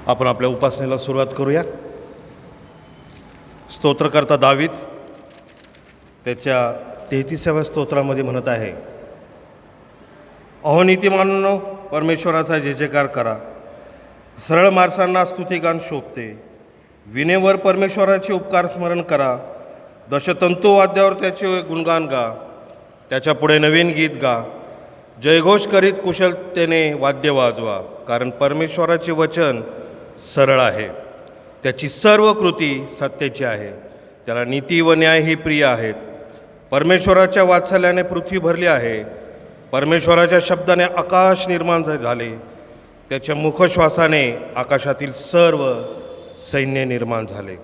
आपण आपल्या उपासनेला सुरुवात करूया. स्तोत्रकर्ता दावीद त्याच्या 33व्या स्तोत्रामध्ये म्हणत आहे, अहो नीतिमानांनो, परमेश्वराचा जय जयकार करा. सरळ माणसांना स्तुतिगान शोभते. विनेवर परमेश्वराचे उपकार स्मरण करा. दशतंतू वाद्यावर त्याचे गुणगान गा. त्याच्या पुढे नवीन गीत गा. जयघोष करीत कुशलतेने वाद्य वाजवा. कारण परमेश्वराचे वचन सरळ आहे. त्याची सर्व कृती सत्याची आहे. त्याला नीती व न्याय ही प्रिय आहेत. परमेश्वराच्या वात्सल्याने पृथ्वी भरली आहे. परमेश्वराच्या शब्दाने आकाश निर्माण झाले. त्याच्या मुखश्वासाने आकाशातील सर्व सैन्य निर्माण झाले.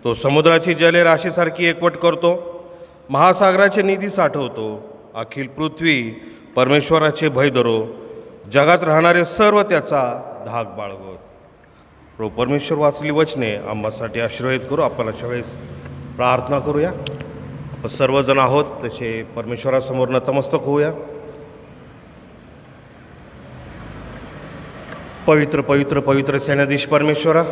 तो समुद्राची जले राशीसारखी एकवट करतो. महासागराचे निधी साठवतो. अखिल पृथ्वी परमेश्वराचे भय धरो. जगात राहणारे सर्व त्याचा धाक बाळगो. प्रभू परमेश्वर वाचली वचने आम्हासाठी आशीर्वादित करू. आपण अशा वेळेस प्रार्थना करूया. आपण सर्वजण आहोत तसे परमेश्वरासमोर नतमस्तक होऊया. पवित्र पवित्र पवित्र सेनाधीश परमेश्वरा,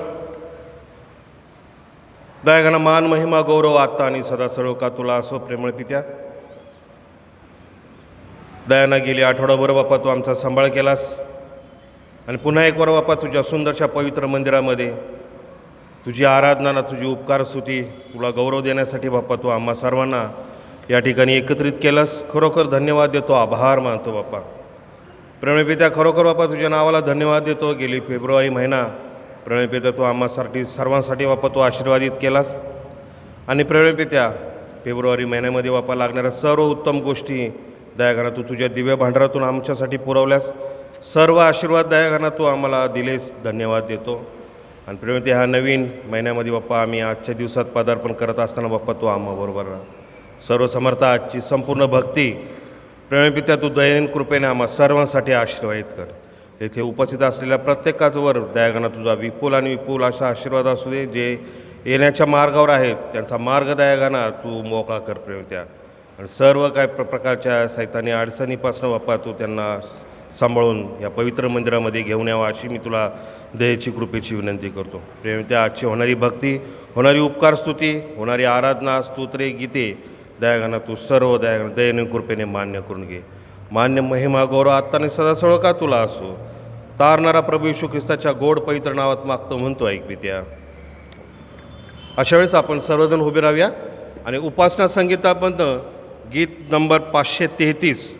दयागणा मान महिमा गौरव आत्ता आणि सदा सर्व का तुला असो. प्रेमळ पित्या, दयानं गेली आठवडाभर बापा तू आमचा सांभाळ केलास आणि पुन्हा एक वर बापा तुझ्या सुंदरशा पवित्र मंदिरामध्ये तुझी आराधना, तुझी उपकार स्तुती, तुला गौरव देण्यासाठी बापा तू आम्हा सर्वांना या ठिकाणी एकत्रित केलंस. खरोखर धन्यवाद देतो, आभार मानतो बापा. प्रेमपित्या, खरोखर बापा तुझ्या नावाला धन्यवाद देतो. गेली फेब्रुवारी महिना प्रेमपित्या तू आम्हासाठी सर्वांसाठी बापा तू आशीर्वादित केलास. आणि प्रेमपित्या, फेब्रुवारी महिन्यामध्ये बापा लागणाऱ्या सर्व उत्तम गोष्टी दयागणा तू तुझ्या दिव्य भांडारातून आमच्यासाठी पुरवल्यास. सर्व आशीर्वाद दयागणा तू आम्हाला दिलेस, धन्यवाद देतो. आणि प्रेमते ह्या नवीन महिन्यामध्ये बाप्पा आम्ही आजच्या दिवसात पदार्पण करत असताना बाप्पा तू आम्हाबरोबर राहा. सर्व समर्थ आजची संपूर्ण भक्ती प्रेमपित्या तू दैनंदिन कृपेने आम्हा सर्वांसाठी आशीर्वादित कर. येथे उपस्थित असलेल्या प्रत्येकाचवर दयागणा तुझा विपुल आणि विपुल असा आशीर्वाद असू दे. जे येण्याच्या मार्गावर आहेत त्यांचा मार्ग दयागणा तू मोकळा कर प्रेमत्या. आणि सर्व काय प्रकारच्या सैतानी अडचणीपासून बाप्पा तू त्यांना सांभाळून या पवित्र मंदिरामध्ये घेऊन यावं अशी मी तुला दयेची कृपेची विनंती करतो. प्रेमत्या, आजची होणारी भक्ती, होणारी उपकार स्तुती, होणारी आराधना, स्तोत्रे, गीते दयागणा तू सर्व दयाने कृपेने मान्य करून घे. मान्य महिमा गौरव आत्ताने सदा सर्व का तुला असो. तारणारा प्रभू येशू ख्रिस्ताच्या गोड पवित्र नावात मागतो म्हणतो ऐक पित्या. अशा वेळेस आपण सर्वजण उभे राहूया आणि उपासना संगीताबद्दल गीत नंबर 533,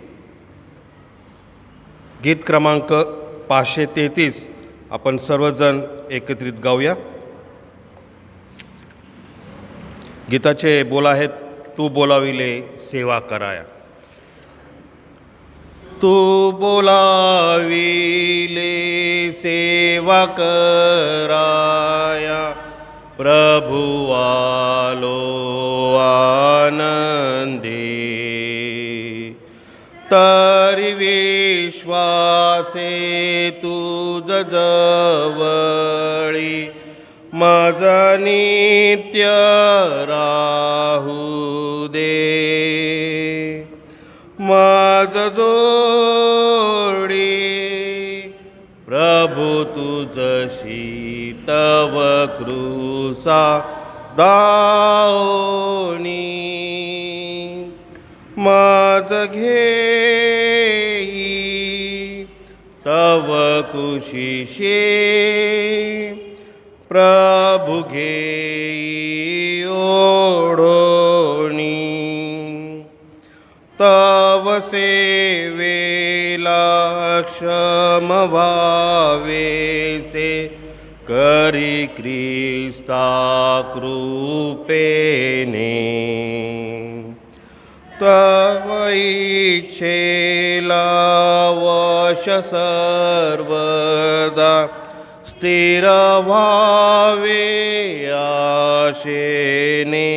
गीत क्रमांक 533 आपण सर्वजण एकत्रित गाऊया. गीताचे बोल आहेत, तू बोलाविले सेवा कराया. तू बोलाविले सेवा कराया. प्रभु आलो आनंदे. तरी विश्वासे तुझ जवळी. माझा नित्य राहू दे. माझ जोडी प्रभु तुझशी तव कृसा दाओनी. माझ घेई तव कुशीशे. प्रभु घेई ओढोनी. तव सेवेला क्षम व्हावेसे. करी ख्रिस्ता कृपेने. तव इच्छेला वश सर्वदा. स्थिर व्हावे आशेने.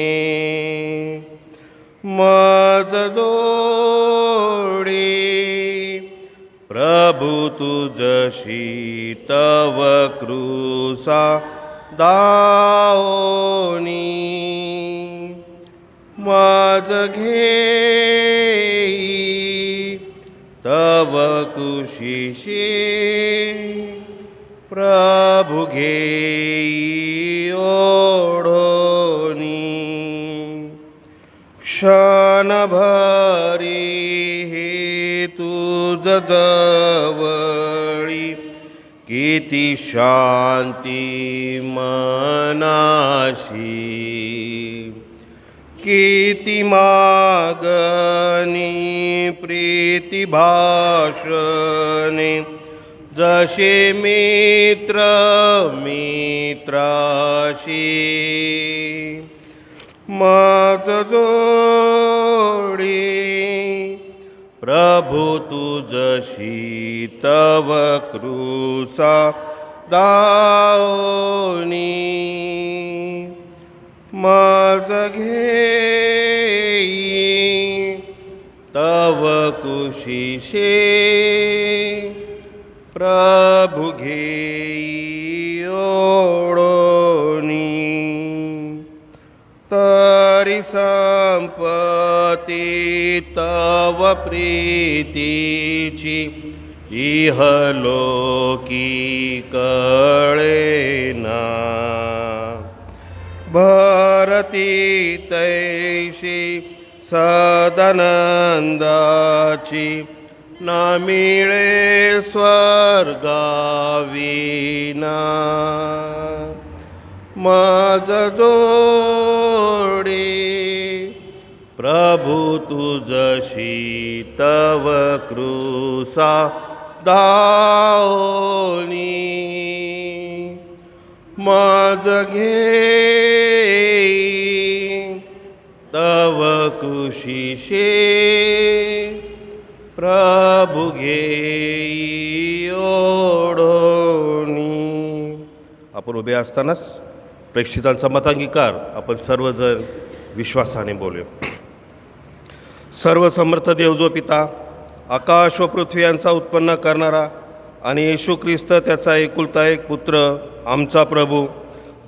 माझ जोडी प्रभु तुझशी तव कृसा दाओनी. माझ घेई तव कुशीशी. प्रभु घेई ओढोनी, क्षणभरी हे तुझ जवळी, किती शांती मनाशी, किती मागणी प्रीती भाषणे, जसे मित्र मित्राशी, माझ जोडी प्रभु तुझशी तव कृसा दाओनी, माझ घेई तव कुशीशे, प्रभु घेई ओढोनी, तरी संपत्ती तव प्रीतीची, इहलोकी कळेना, भरती तैशी सदानंदाची, ना मिळे स्वर्गाविना, माझ जोडी प्रभु तुझशी तव कृसा दाओनी, माझ घेई तव कुशीशे, प्रभु घेई ओढोनी. आपण उभे असतानाच प्रेक्षितांचा मतांगीकार आपण सर्वजण विश्वासाने बोलूया. सर्वसमर्थ देव जो पिता, आकाश व पृथ्वी यांचा उत्पन्न करणारा आणि येशू ख्रिस्त त्याचा एकुलता एक पुत्र, आमचा प्रभू,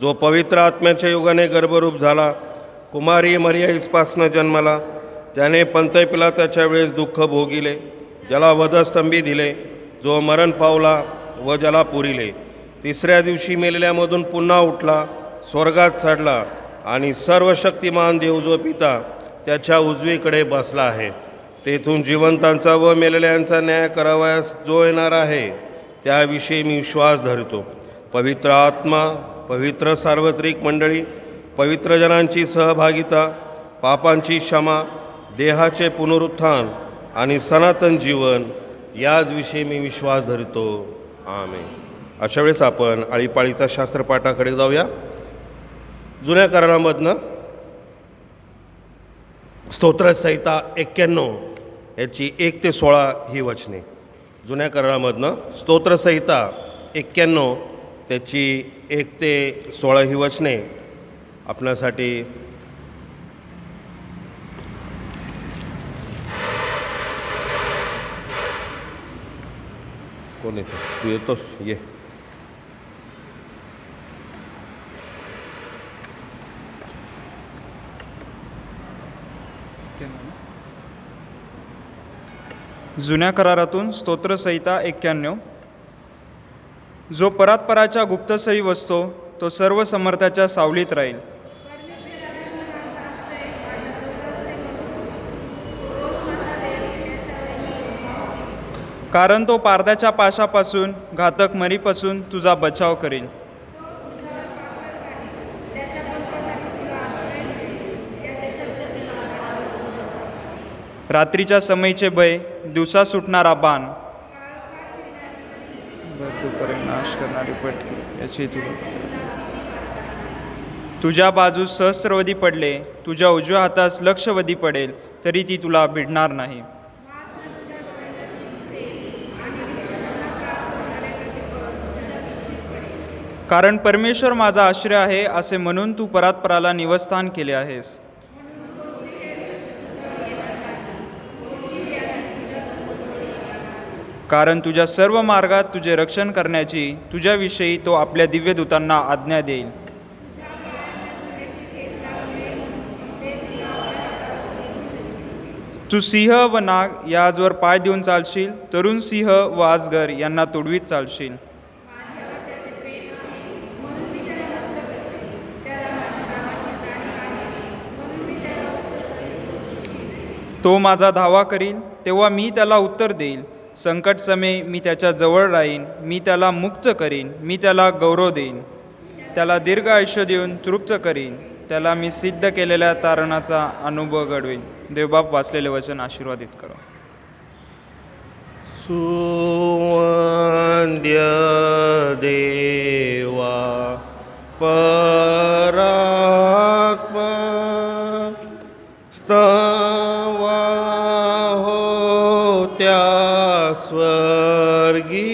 जो पवित्र आत्म्याच्या युगाने गर्भरूप झाला, कुमारी मरियाईपासनं जन्माला, त्याने पंतय पिलाताच्या वेळेस दुःख भोगिले, ज्याला वधस्तंभी दिले, जो मरण पावला व ज्याला पुरिले, तिसऱ्या दिवशी मेलेल्यामधून पुन्हा उठला, स्वर्गात चढला आणि सर्वशक्तिमान देव जो पिता त्याच्या उजवीकडे बसला आहे. तेथून जिवंतांचा व मेलेल्यांचा न्याय करावयास जो येणार आहे, त्याविषयी मी विश्वास धरतो. पवित्र आत्मा, पवित्र सार्वत्रिक मंडळी, पवित्र जनांची सहभागिता, पापांची क्षमा, देहाचे पुनरुत्थान आणि सनातन जीवन, याचविषयी मी विश्वास धरतो. आमेन. अशा वेळेस आपण आळीपाळीचा शास्त्रपाठाकडे जाऊया. जुन्या करारामधनं स्तोत्रसंहिता 91 याची 1 ते 16 ही वचने. जुन्या करारामधनं स्तोत्रसंहिता 91 त्याची 1 ते 16 ही वचने आपणासाठी कोण येतो? तू येतोस? ये. जुन्या करारातून स्तोत्रसंहिता 91. जो परात्पराच्या गुप्तसरी वसतो तो सर्व समर्थाच्या सावलीत राहील. कारण तो पारद्याच्या पाशापासून, घातक मरीपासून तुझा बचाव करील. रात्रीच्या समयीचे भय, दिवसा सुटणारा बाण, नाश करणारी पटकी याची तुझ्या बाजूस सहस्रवधी पडले, तुझ्या उजव्या हातास लक्षवधी पडेल, तरी ती तुला भिडणार नाही. कारण परमेश्वर माझा आश्रय आहे असे म्हणून तू परात्पराला निवस्थान केले आहेस. कारण तुझ्या सर्व मार्गात तुझे रक्षण करण्याची तुझ्याविषयी तो आपल्या दिव्यदूतांना आज्ञा देईल. तू सिंह व नाग या पाय देऊन चालशील, तरुण सिंह व आजगर यांना तुडवीत चालशील. तो माझा धावा करील तेव्हा मी त्याला उत्तर देईल. संकट समय मी त्याच्या जवळ राहीन. मी त्याला मुक्त करीन. मी त्याला गौरव देईन. त्याला दीर्घ आयुष्य देऊन तृप्त करीन. त्याला मी सिद्ध केलेल्या तारणाचा अनुभव घडवीन. देवबाप वाचलेले वचन आशीर्वादित करा. सुवंद्य देवा परात्मा स्तवा होत्या स्वर्गी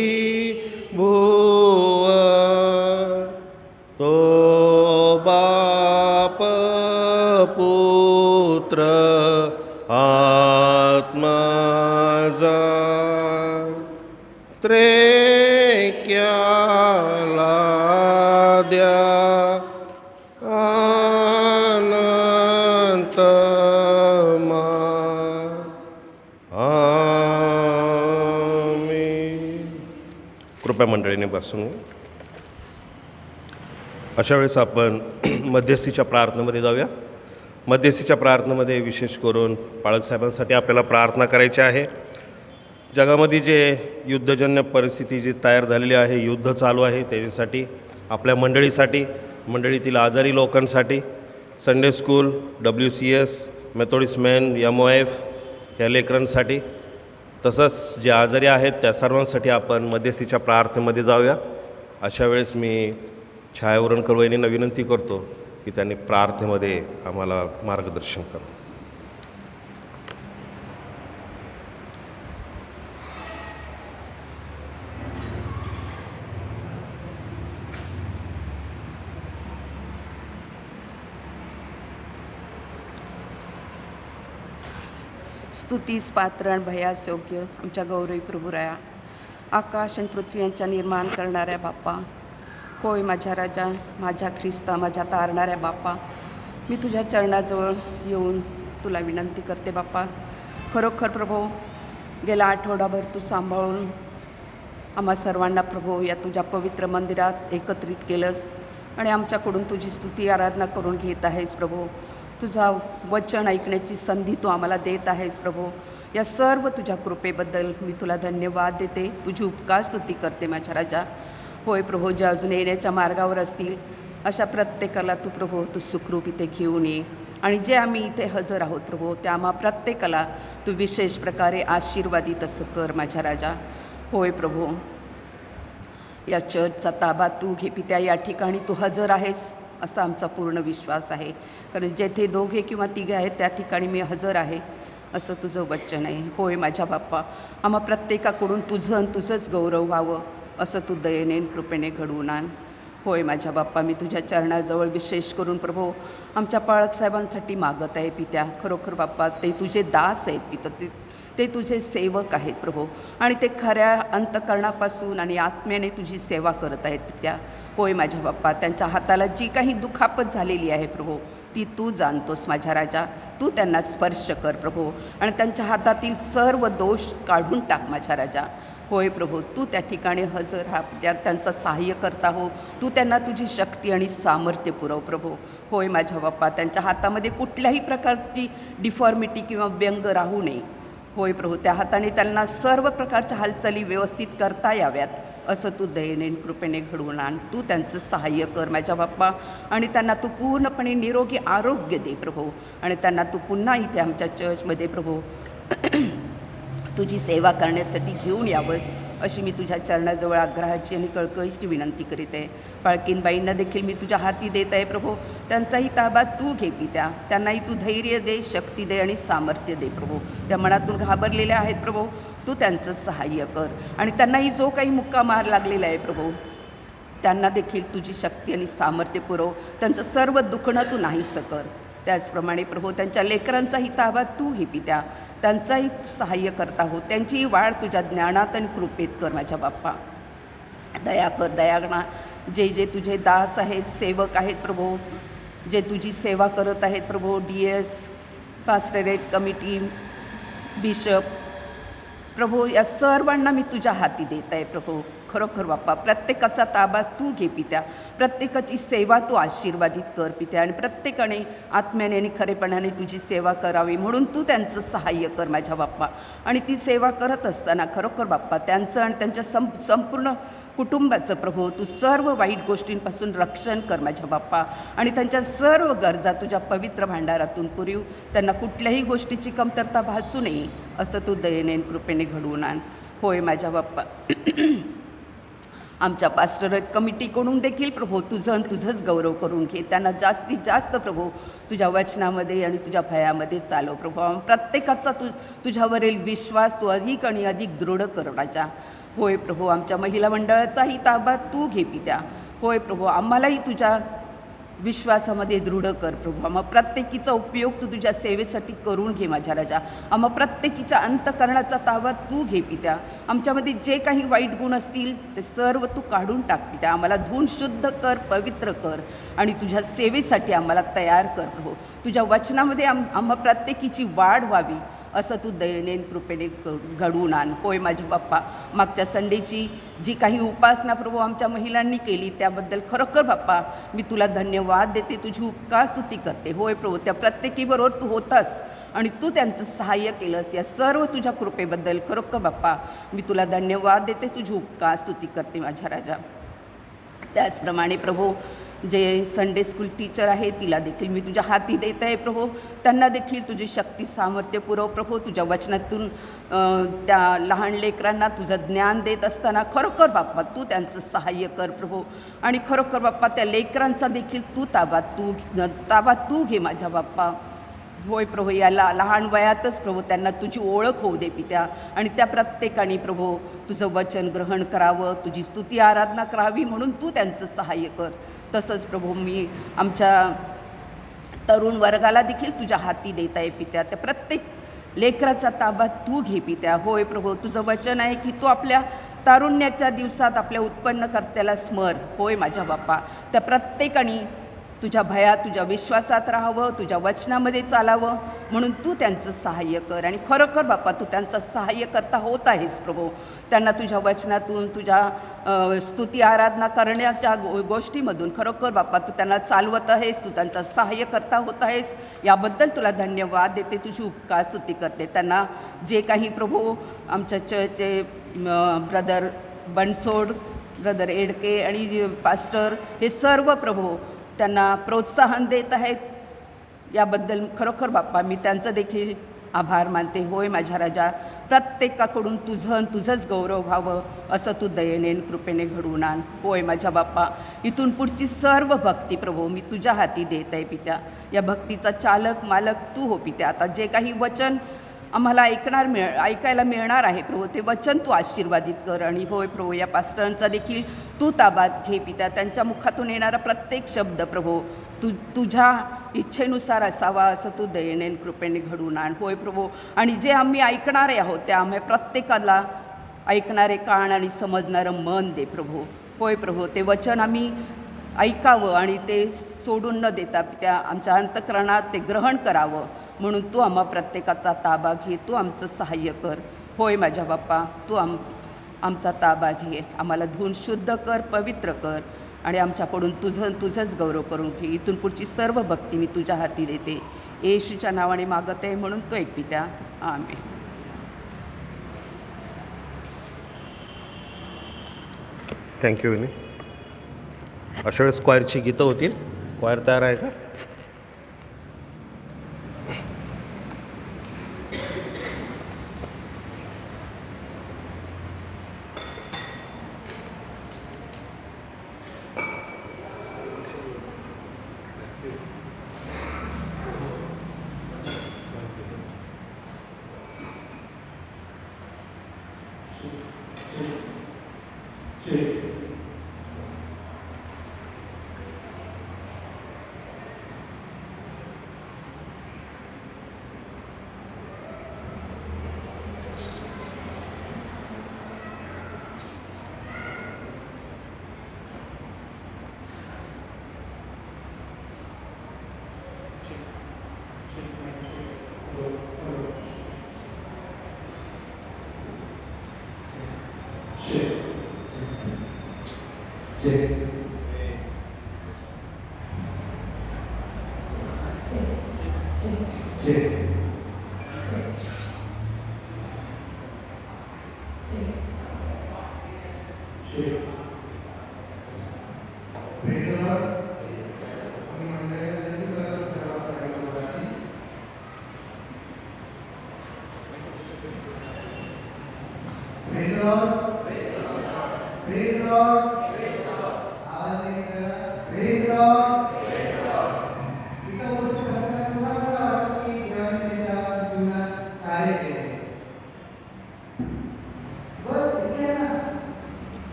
भुव तो बाप पुत्र आत्मा जा त्रेक्याला द्या अनंत आमीन. कृपया मंडळीने बसून अशा वेळेस आपण मध्यस्थीच्या प्रार्थनेमध्ये जाऊया. मध्यस्थीच्या प्रार्थनेमध्ये विशेष करून पाळकसाहेबांसाठी आपल्याला प्रार्थना करायची आहे. जगामध्ये जे युद्धजन्य परिस्थिती जी तयार झालेली आहे, युद्ध चालू आहे, त्याच्यासाठी आपल्या मंडळीसाठी, मंडळीतील आजारी लोकांसाठी, Sunday school, WCS, Methodist man, MOF या लेकरांसाठी, तसंच जे आजारी आहेत त्या सर्वांसाठी आपण मध्यस्थीच्या प्रार्थनेमध्ये जाऊया. अशा वेळेस मी छायावरण करवईंना विनंती करतो की त्यांनी प्रार्थनेमध्ये आम्हाला मार्गदर्शन करावं. स्तुतीस पात्र आणि भयास योग्य आमच्या गौरवी प्रभुराया, आकाश आणि पृथ्वी यांच्या निर्माण करणाऱ्या बाप्पा, होय माझ्या राजा, माझ्या ख्रिस्ता, माझ्या तारणाऱ्या बाप्पा, मी तुझ्या चरणाजवळ येऊन तुला विनंती करते बाप्पा. खरोखर प्रभू, गेला आठवडाभर तू सांभाळून आम्हा सर्वांना प्रभू या तुझ्या पवित्र मंदिरात एकत्रित केलंस आणि आमच्याकडून तुझी स्तुती आराधना करून घेत आहेस प्रभू. तुझा वचन ऐकण्याची संधी तू आम्हाला देत आहेस प्रभू. या सर्व तुझ्या कृपेबद्दल मी तुला धन्यवाद देते, तुझी उपकार स्तुती करते माझ्या राजा. होय प्रभू, जे अजून येण्याच्या मार्गावर असतील अशा प्रत्येकाला तू प्रभू तू सुखरूप इथे घेऊन ये आणि जे आम्ही इथे हजर आहोत प्रभू त्या आम्हा प्रत्येकाला तू विशेष प्रकारे आशीर्वादित असं कर माझ्या राजा. होय प्रभू, या चर्चचा ताबा तू घे पित्या. या ठिकाणी तू हजर आहेस असा आमचा पूर्ण विश्वास आहे, कारण जेथे दोघे किंवा तिघे आहेत त्या ठिकाणी मी हजर आहे असं तुझं वचन आहे. होय माझ्या बाप्पा, आम्हा प्रत्येकाकडून तुझं आणि तुझंच गौरव व्हावं असं तू दयेने कृपेने घडवून आण. होय माझ्या बाप्पा, मी तुझ्या चरणाजवळ विशेष करून प्रभू आमच्या पाळकसाहेबांसाठी मागत आहे पित्या. खरोखर बाप्पा, ते तुझे दास आहेत पिता, ते तुझे सेवक आहेत प्रभू आणि ते खऱ्या अंतकरणापासून आणि आत्म्याने तुझी सेवा करत आहेत पित्या. होय माझ्या बाप्पा, त्यांच्या हाताला जी काही दुखापत झालेली आहे प्रभू ती तू जाणतोस माझ्या राजा. तू त्यांना स्पर्श कर प्रभू आणि त्यांच्या हातातील सर्व दोष काढून टाक माझ्या राजा. होय प्रभू, तू त्या ठिकाणी हजर राहा, त्यांचं सहाय्य करता हो. तू त्यांना तुझी शक्ती आणि सामर्थ्य पुरव प्रभू. होय माझ्या बाप्पा, त्यांच्या हातामध्ये कुठल्याही प्रकारची डिफॉर्मिटी किंवा व्यंग राहू नये. होय प्रभू, त्या हाताने त्यांना सर्व प्रकारच्या हालचाली व्यवस्थित करता याव्यात असं तू दयेने कृपेने घडवून आण. तू त्यांचं सहाय्य कर माझ्या बाप्पा आणि त्यांना तू पूर्णपणे निरोगी आरोग्य दे प्रभू आणि त्यांना तू पुन्हा इथे आमच्या चर्चमध्ये प्रभू तुझी सेवा करण्यासाठी घेऊन यावंस अशी मी तुझ्या चरणाजवळ आग्रहाची आणि कळकळीची विनंती करीत आहे. पाळकीनबाईंना देखील मी तुझ्या हाती देत आहे प्रभू. त्यांचाही ताबा तू घे पित्या. त्यांनाही तू धैर्य दे, शक्ती दे आणि सामर्थ्य दे प्रभू. त्या मनातून घाबरलेल्या आहेत प्रभू, तू त्यांचं सहाय्य कर आणि त्यांनाही जो काही मुक्का मार लागलेला आहे प्रभू त्यांना देखील तुझी शक्ती आणि सामर्थ्य पुरव. त्यांचं सर्व दुखणं तू नाहीसं कर. त्याचप्रमाणे प्रभू त्यांच्या लेकरांचाही ताबा तू घे पित्या. त्यांचाही सहाय्य करता हो. त्यांचीही वाढ तुझ्या ज्ञानात आणि कृपेत कर माझ्या बाप्पा. दया कर, दयागणा. जे जे तुझे दास आहेत, सेवक आहेत प्रभू, जे तुझी सेवा करत आहेत प्रभू, DS, पास्टरेट कमिटी, बिशप प्रभू, या सर्वांना मी तुझ्या हाती देत आहे प्रभू. खरोखर बाप्पा प्रत्येकाचा ताबा तू घे पित्या, प्रत्येकाची सेवा तू आशीर्वादित कर पित्या, आणि प्रत्येकाने आत्म्याने आणि खरेपणाने तुझी सेवा करावी म्हणून तू त्यांचं सहाय्य कर माझ्या बाप्पा. आणि ती सेवा करत असताना खरोखर बाप्पा त्यांचं आणि त्यांच्या संपूर्ण कुटुंबाचं प्रभू तू सर्व वाईट गोष्टींपासून रक्षण कर माझ्या बाप्पा, आणि त्यांच्या सर्व गरजा तुझ्या पवित्र भांडारातून पुरव. त्यांना कुठल्याही गोष्टीची कमतरता भासू नये असं तू दयेने कृपेने घडवून आण. होय माझ्या बाप्पा. आमच्या पास्टर कमिटीकडून देखील प्रभू तुझंच गौरव करून घे. त्यांना जास्तीत जास्त प्रभू तुझ्या वचनामध्ये आणि तुझ्या भयामध्ये चालव प्रभू. प्रत्येकाचा तुझ्यावरील विश्वास तू अधिक आणि अधिक दृढ कर राजा. होय प्रभू. आमच्या महिला मंडळाचाही ताबा तू घे पित्या. होय प्रभू. आम्हालाही तुझ्या विश्वासामध्ये दृढ कर प्रभू. आम्हा प्रत्येकीचा उपयोग तू तुझ्या सेवेसाठी करून घे माझ्या राजा. आम्हा प्रत्येकीच्या अंतकरणाचा ताबा तू घे पित्या. आमच्यामध्ये जे काही वाईट गुण असतील ते सर्व तू काढून टाक पित्या. आम्हाला धुवून शुद्ध कर, पवित्र कर, आणि तुझ्या सेवेसाठी आम्हाला तयार कर प्रभू. तुझ्या वचनामध्ये आम्हा प्रत्येकीची वाढ व्हावी असं तू दयेने कृपेने घडवून आण. होय माझ्या बाप्पा. मागच्या संडेची जी काही उपासना प्रभू आमच्या महिलांनी केली त्याबद्दल खरोखर बाप्पा मी तुला धन्यवाद देते, तुझी उपकार स्तुती करते. होय प्रभू. त्या प्रत्येकीबरोबर तू होतास आणि तू त्यांचं सहाय्य केलंस. या सर्व तुझ्या कृपेबद्दल खरोखर बाप्पा मी तुला धन्यवाद देते, तुझी उपकार स्तुती करते माझ्या राजा. त्याचप्रमाणे प्रभू जे संडे स्कूल टीचर आहे तिला देखील मी तुझ्या हाती देत आहे प्रभू. त्यांना देखील तुझी शक्ती सामर्थ्य पुरव प्रभू. तुझ्या वचनातून त्या लहान लेकरांना तुझं ज्ञान देत असताना खरोखर बाप्पा तू त्यांचं सहाय्य कर प्रभू. आणि खरोखर बाप्पा त्या लेकरांचा देखील तू ताबा तू घे माझ्या बाप्पा. होय प्रभू. याला लहान वयातच प्रभू त्यांना तुझी ओळख होऊ दे पित्या, आणि त्या प्रत्येकाने प्रभू तुझं वचन ग्रहण करावं, तुझी स्तुती आराधना करावी म्हणून तू त्यांचं सहाय्य कर. तसंच प्रभू मी आमच्या तरुण वर्गाला देखील तुझ्या हाती देत आहे पित्या. त्या प्रत्येक लेकराचा ताबा तू घे पित्या. होय प्रभू. तुझं वचन आहे की तू आपल्या तारुण्याच्या दिवसात आपल्या उत्पन्नकर्त्याला स्मर. होय माझ्या बाप्पा. त्या प्रत्येकाने तुझ्या भयात तुझ्या विश्वासात राहावं, तुझ्या वचनामध्ये चालावं म्हणून तू त्यांचं सहाय्य कर. आणि खरोखर बाप्पा तू त्यांचं सहाय्य करता होत आहेस प्रभू. त्यांना तुझ्या वचनातून तुझ्या स्तुती आराधना करण्याच्या गोष्टीमधून खरोखर बाप्पा तू त्यांना चालवत आहेस, तू त्यांचा सहाय्य करता होत आहेस. याबद्दल तुला धन्यवाद देते, तुझी उपकार स्तुती करते. त्यांना जे काही प्रभू आमच्या चर्चचे ब्रदर बनसोड, ब्रदर एडके आणि पास्टर हे सर्व प्रभू त्यांना प्रोत्साहन देत आहेत, याबद्दल खरोखर बाप्पा मी त्यांचं देखील आभार मानते. होय माझ्या राजा. प्रत्येकाकडून तुझंच गौरव व्हावं असं तू दयेने कृपेने घडवून आण. होय माझ्या बाप्पा. इथून पुढची सर्व भक्ती प्रभू मी तुझ्या हाती देत आहे पित्या. या भक्तीचा चालक मालक तू हो पित्या. आता जे काही वचन आम्हाला ऐकायला मिळणार आहे प्रभू ते वचन तू आशीर्वादित कर. आणि होय प्रभू या पास्टरांचा देखील तू ताब्यात घे पित्या. त्यांच्या मुखातून येणारा प्रत्येक शब्द प्रभू तुझ्या इच्छेनुसार असावा असं तू दयेने कृपेने घडवून आण. होय प्रभू. आणि जे आम्ही ऐकणारे आहोत त्या आम्ही प्रत्येकाला ऐकणारे कान आणि समजणारं मन दे प्रभू. होय प्रभू. ते वचन आम्ही ऐकावं आणि ते सोडून न देता त्या आमच्या अंतःकरणात ते ग्रहण करावं म्हणून तू आम्हा प्रत्येकाचा ताबा घे, तू आमचं सहाय्य कर. होय माझ्या बाप्पा. तू आमचा ताबा घे, आम्हाला धुवून शुद्ध कर, पवित्र कर, आणि आमच्याकडून तुझंच गौरव करून घे. इथून पुढची सर्व भक्ती मी तुझ्या हाती देते. येशूच्या नावाने मागत आहे म्हणून तो एक पित्या. आमेन. थँक्यू विनी. अशा वेळेस क्वायरची गीतं होतील. क्वायर तयार आहे का?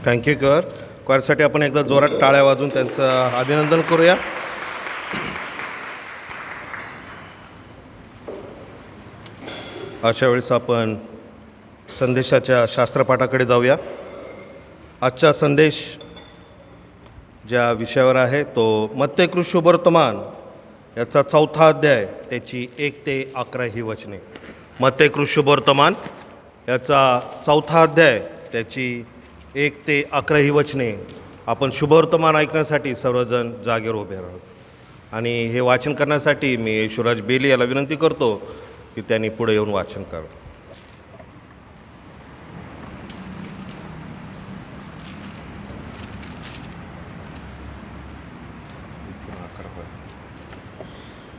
थँक्यू क्वायरसाठी आपण एकदा जोरात टाळ्या वाजून त्यांचं अभिनंदन करूया. अशा वेळेस आपण संदेशाच्या शास्त्रपाठाकडे जाऊया. आजचा संदेश ज्या विषयावर आहे तो मत्तेय शुभवर्तमान याचा 4था अध्याय त्याची 1 ते 11 ही वचने. मत्तेय शुभवर्तमान याचा 4था अध्याय त्याची 1 ते 11 ही वचने. आपण शुभवर्तमान ऐकण्यासाठी सर्वजण जागेवर उभे राहू आणि हे वाचन करण्यासाठी मी येशूराज बेली याला विनंती करतो की त्यांनी पुढे येऊन वाचन करावं.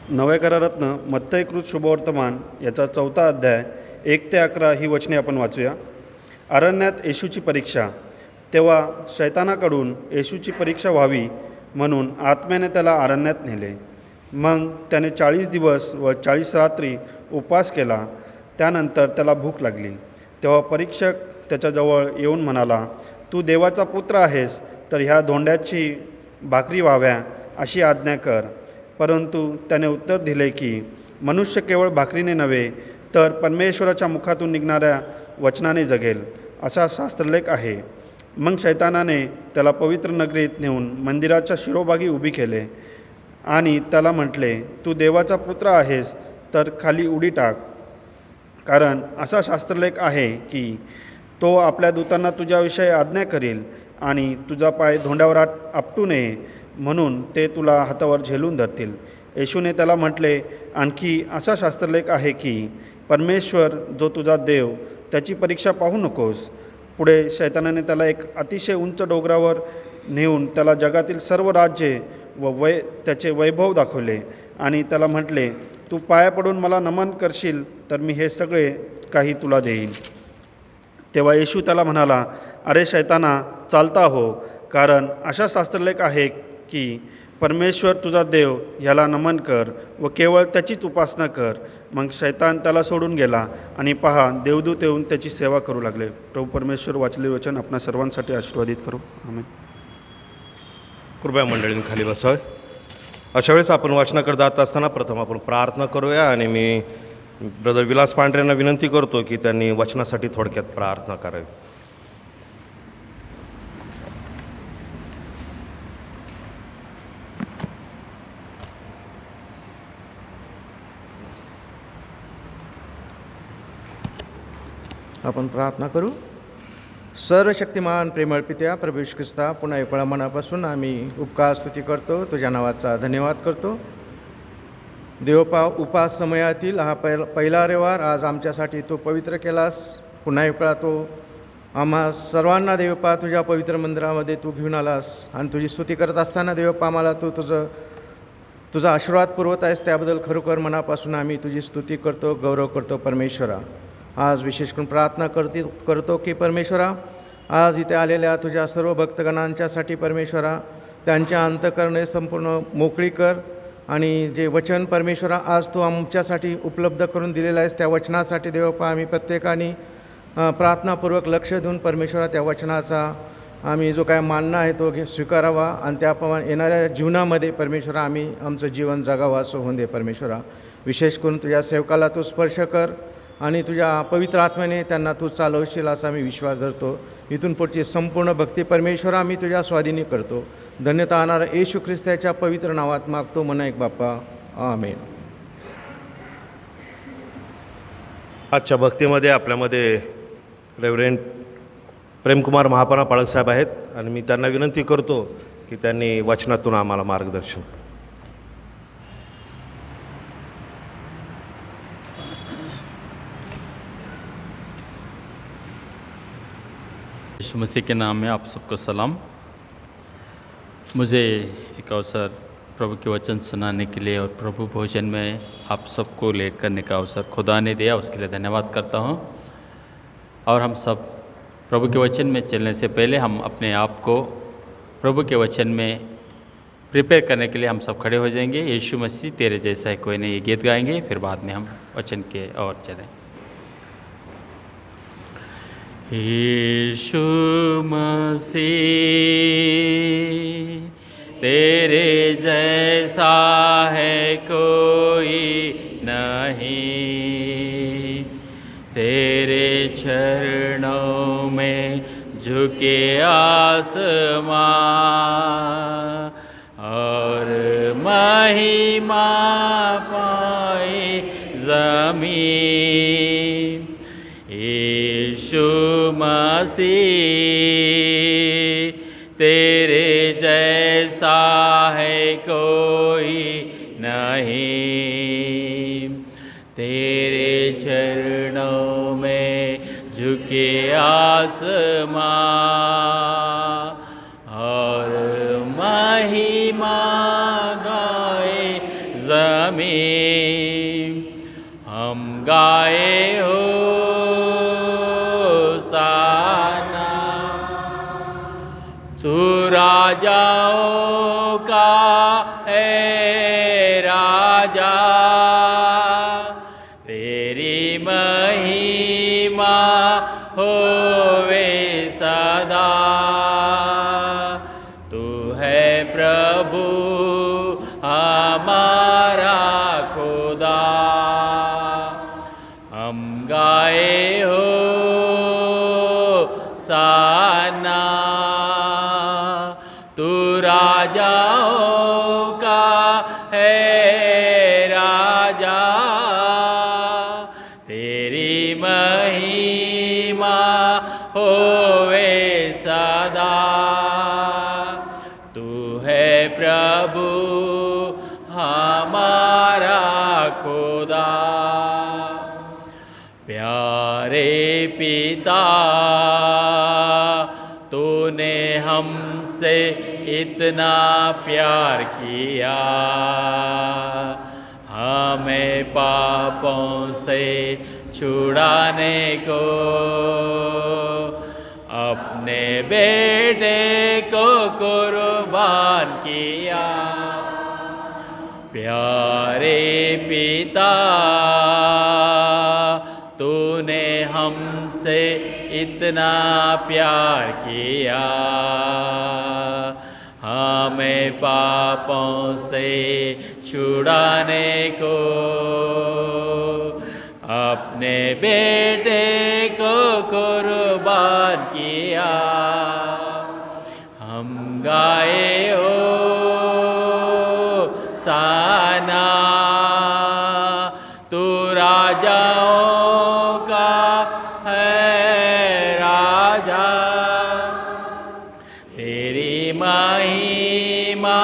नव्या करारातनं मत्तेय शुभवर्तमान याचा 4था अध्याय 1 ते 11 ही वचने आपण वाचूया. अरण्यात येशूची परीक्षा. तेव्हा शैतानाकडून येशूची परीक्षा व्हावी म्हणून आत्म्याने त्याला अरण्यात नेले. मग त्याने 40 दिवस व 40 रात्री उपवास केला. त्यानंतर त्याला भूक लागली. तेव्हा परीक्षक त्याच्याजवळ येऊन म्हणाला, तू देवाचा पुत्र आहेस तर ह्या धोंड्याची भाकरी व्हाव्या अशी आज्ञा कर. परंतु त्याने उत्तर दिले की मनुष्य केवळ भाकरीने नव्हे तर परमेश्वराच्या मुखातून निघणाऱ्या वचनाने जगेल असा शास्त्रलेख आहे. मग शैतानाने त्याला पवित्र नगरीत नेऊन मंदिराच्या शिरोभागी उभी केले आणि त्याला म्हटले, तू देवाचा पुत्र आहेस तर खाली उडी टाक, कारण असा शास्त्रलेख आहे की तो आपल्या दूतांना तुझ्याविषयी आज्ञा करील आणि तुझा पाय धोंड्यावर आपटू नये म्हणून ते तुला हातावर झेलून धरतील. येशूने त्याला म्हटले, आणखी असा शास्त्रलेख आहे की परमेश्वर जो तुझा देव त्याची परीक्षा पाहू नकोस. पुढे शैतानाने त्याला एक अतिशय उंच डोंगरावर नेऊन त्याला जगातील सर्व राज्ये व त्याचे वैभव दाखवले आणि त्याला म्हटले, तू पाया पडून मला नमन करशील तर मी हे सगळे काही तुला देईन. तेव्हा येशू त्याला म्हणाला, अरे शैताना, चालता हो, कारण अशा शास्त्रलेख आहे की परमेश्वर तुझा देव ह्याला नमन कर व केवळ त्याचीच उपासना कर. मग शैतान त्याला सोडून गेला आणि पहा, देवदूत येऊन त्याची सेवा करू लागले. प्रभू परमेश्वर वाचले वचन आपणा सर्वांसाठी आशीर्वादित करू. आमेन. कृपया मंडळींनी खाली बसावे. अशा वेळेस आपण वाचनाकडे जात असताना प्रथम आपण प्रार्थना करूया आणि मी ब्रदर विलास पांढरे यांना विनंती करतो की त्यांनी वचनासाठी थोडक्यात प्रार्थना करावी. आपण प्रार्थना करू. सर्वशक्तिमान प्रेमळ पित्या प्रभू येशू ख्रिस्ता, पुन्हा एक वेळा मनापासून आम्ही उपकार स्तुती करतो, तुझ्या नावाचा धन्यवाद करतो. उपास समयातील हा पहिला रविवार आज आमच्यासाठी तो पवित्र केलास. पुन्हा एक वेळा तो आम्हा सर्वांना देवपा तुझ्या पवित्र मंदिरामध्ये तू घेऊन आलास आणि तुझी स्तुती करत असताना देवपा आम्हाला तू तुझा आशीर्वाद पुरवत आहेस, त्याबद्दल खरोखर मनापासून आम्ही तुझी स्तुती करतो, गौरव करतो. परमेश्वरा, आज विशेष करून प्रार्थना करतो की परमेश्वरा, आज इथे आलेल्या तुझ्या सर्व भक्तगणांच्यासाठी परमेश्वरा त्यांच्या अंतःकरणे संपूर्ण मोकळी कर आणि जे वचन परमेश्वरा आज तू आमच्यासाठी उपलब्ध करून दिलेलं आहेस त्या वचनासाठी देवपा आम्ही प्रत्येकाने प्रार्थनापूर्वक लक्ष देऊन परमेश्वरा त्या वचनाचा आम्ही जो काय मानणं आहे तो स्वीकारावा आणि त्याप्रमाणे येणाऱ्या जीवनामध्ये परमेश्वरा आम्ही आमचं जीवन जगावं असं होऊन दे. परमेश्वरा, विशेष करून तुझ्या सेवकाला तू स्पर्श कर आणि तुझ्या पवित्र आत्म्याने त्यांना तू चालवशील असा आम्ही विश्वास धरतो. इथून पुढची संपूर्ण भक्ती परमेश्वरा आम्ही तुझ्या स्वाधीनी करतो. धन्यता आणणारा येशू ख्रिस्ताच्या पवित्र नावात मागतो, म्हणा एक बाप्पा, आमेन. आजच्या भक्तीमध्ये आपल्यामध्ये रेव्हरेंड प्रेमकुमार महापना पाळकसाहेब आहेत आणि मी त्यांना विनंती करतो की त्यांनी वचनातून आम्हाला मार्गदर्शन. यीशु मसीह के नाम में आप सबको सलाम. मुझे एक अवसर प्रभु के वचन सुनाने के लिए और प्रभु भोजन में आप सबको लेट करने का अवसर खुदा ने दिया, उसके लिए धन्यवाद करता हूँ. और हम सब प्रभु के वचन में चलने से पहले हम अपने आप को प्रभु के वचन में प्रिपेयर करने के लिए हम सब खड़े हो जाएंगे. यीशु मसीह तेरे जैसा है कोई नहीं, ये गीत गाएंगे, फिर बाद में हम वचन के और चलें. यीशु मसीह तेरे जैसा है कोई नहीं, तेरे चरणों में झुके आसमां और महिमा पाए ज़मीन। यीशु मसीह तेरे जैसा है कोई नहीं, तेरे चरणों में झुके आसमां और महिमा गाए ज़मीन। हम गाए होसाना, तू राजाओं का है राजा, तेरी महिमा होवे सदा। तू है प्रभु हमारा खुदा, हम गाए होसाना, तू राजाओं का है राजा, तेरी महिमा होवे सदा। तू है प्रभु हमारा खुदा। प्यारे पिता, तूने हमसे इतना प्यार किया, हमें पापों से छुड़ाने को अपने बेटे को कुर्बान किया। प्यारे पिता, तूने हमसे इतना प्यार किया, हमें पापों से छुड़ाने को अपने बेटे को कुर्बान किया। हम गाए होसाना, तू राजाओं का है राजा, तेरी महिमा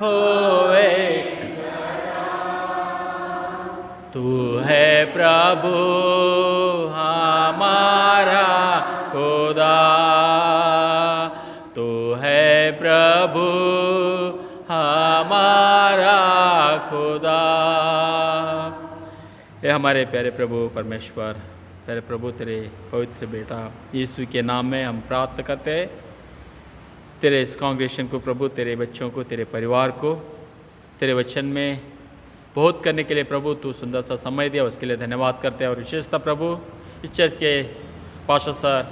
होवे। तू है प्रभु हमारा खुदा, तू है प्रभु हमारा खुदा। ये हमारे प्यारे प्रभु परमेश्वर, प्यारे प्रभु तेरे पवित्र बेटा यीशु के नाम में हम प्रार्थना करते हैं। तेरे इस कांग्रेशन को प्रभु, तेरे बच्चों को, तेरे परिवार को तेरे वचन में बहुत करने के लिए प्रभु तू सुंदर सा समय दिया, उसके लिए धन्यवाद करते हैं। और विशेषता प्रभु इस चर्च के पास्टर सर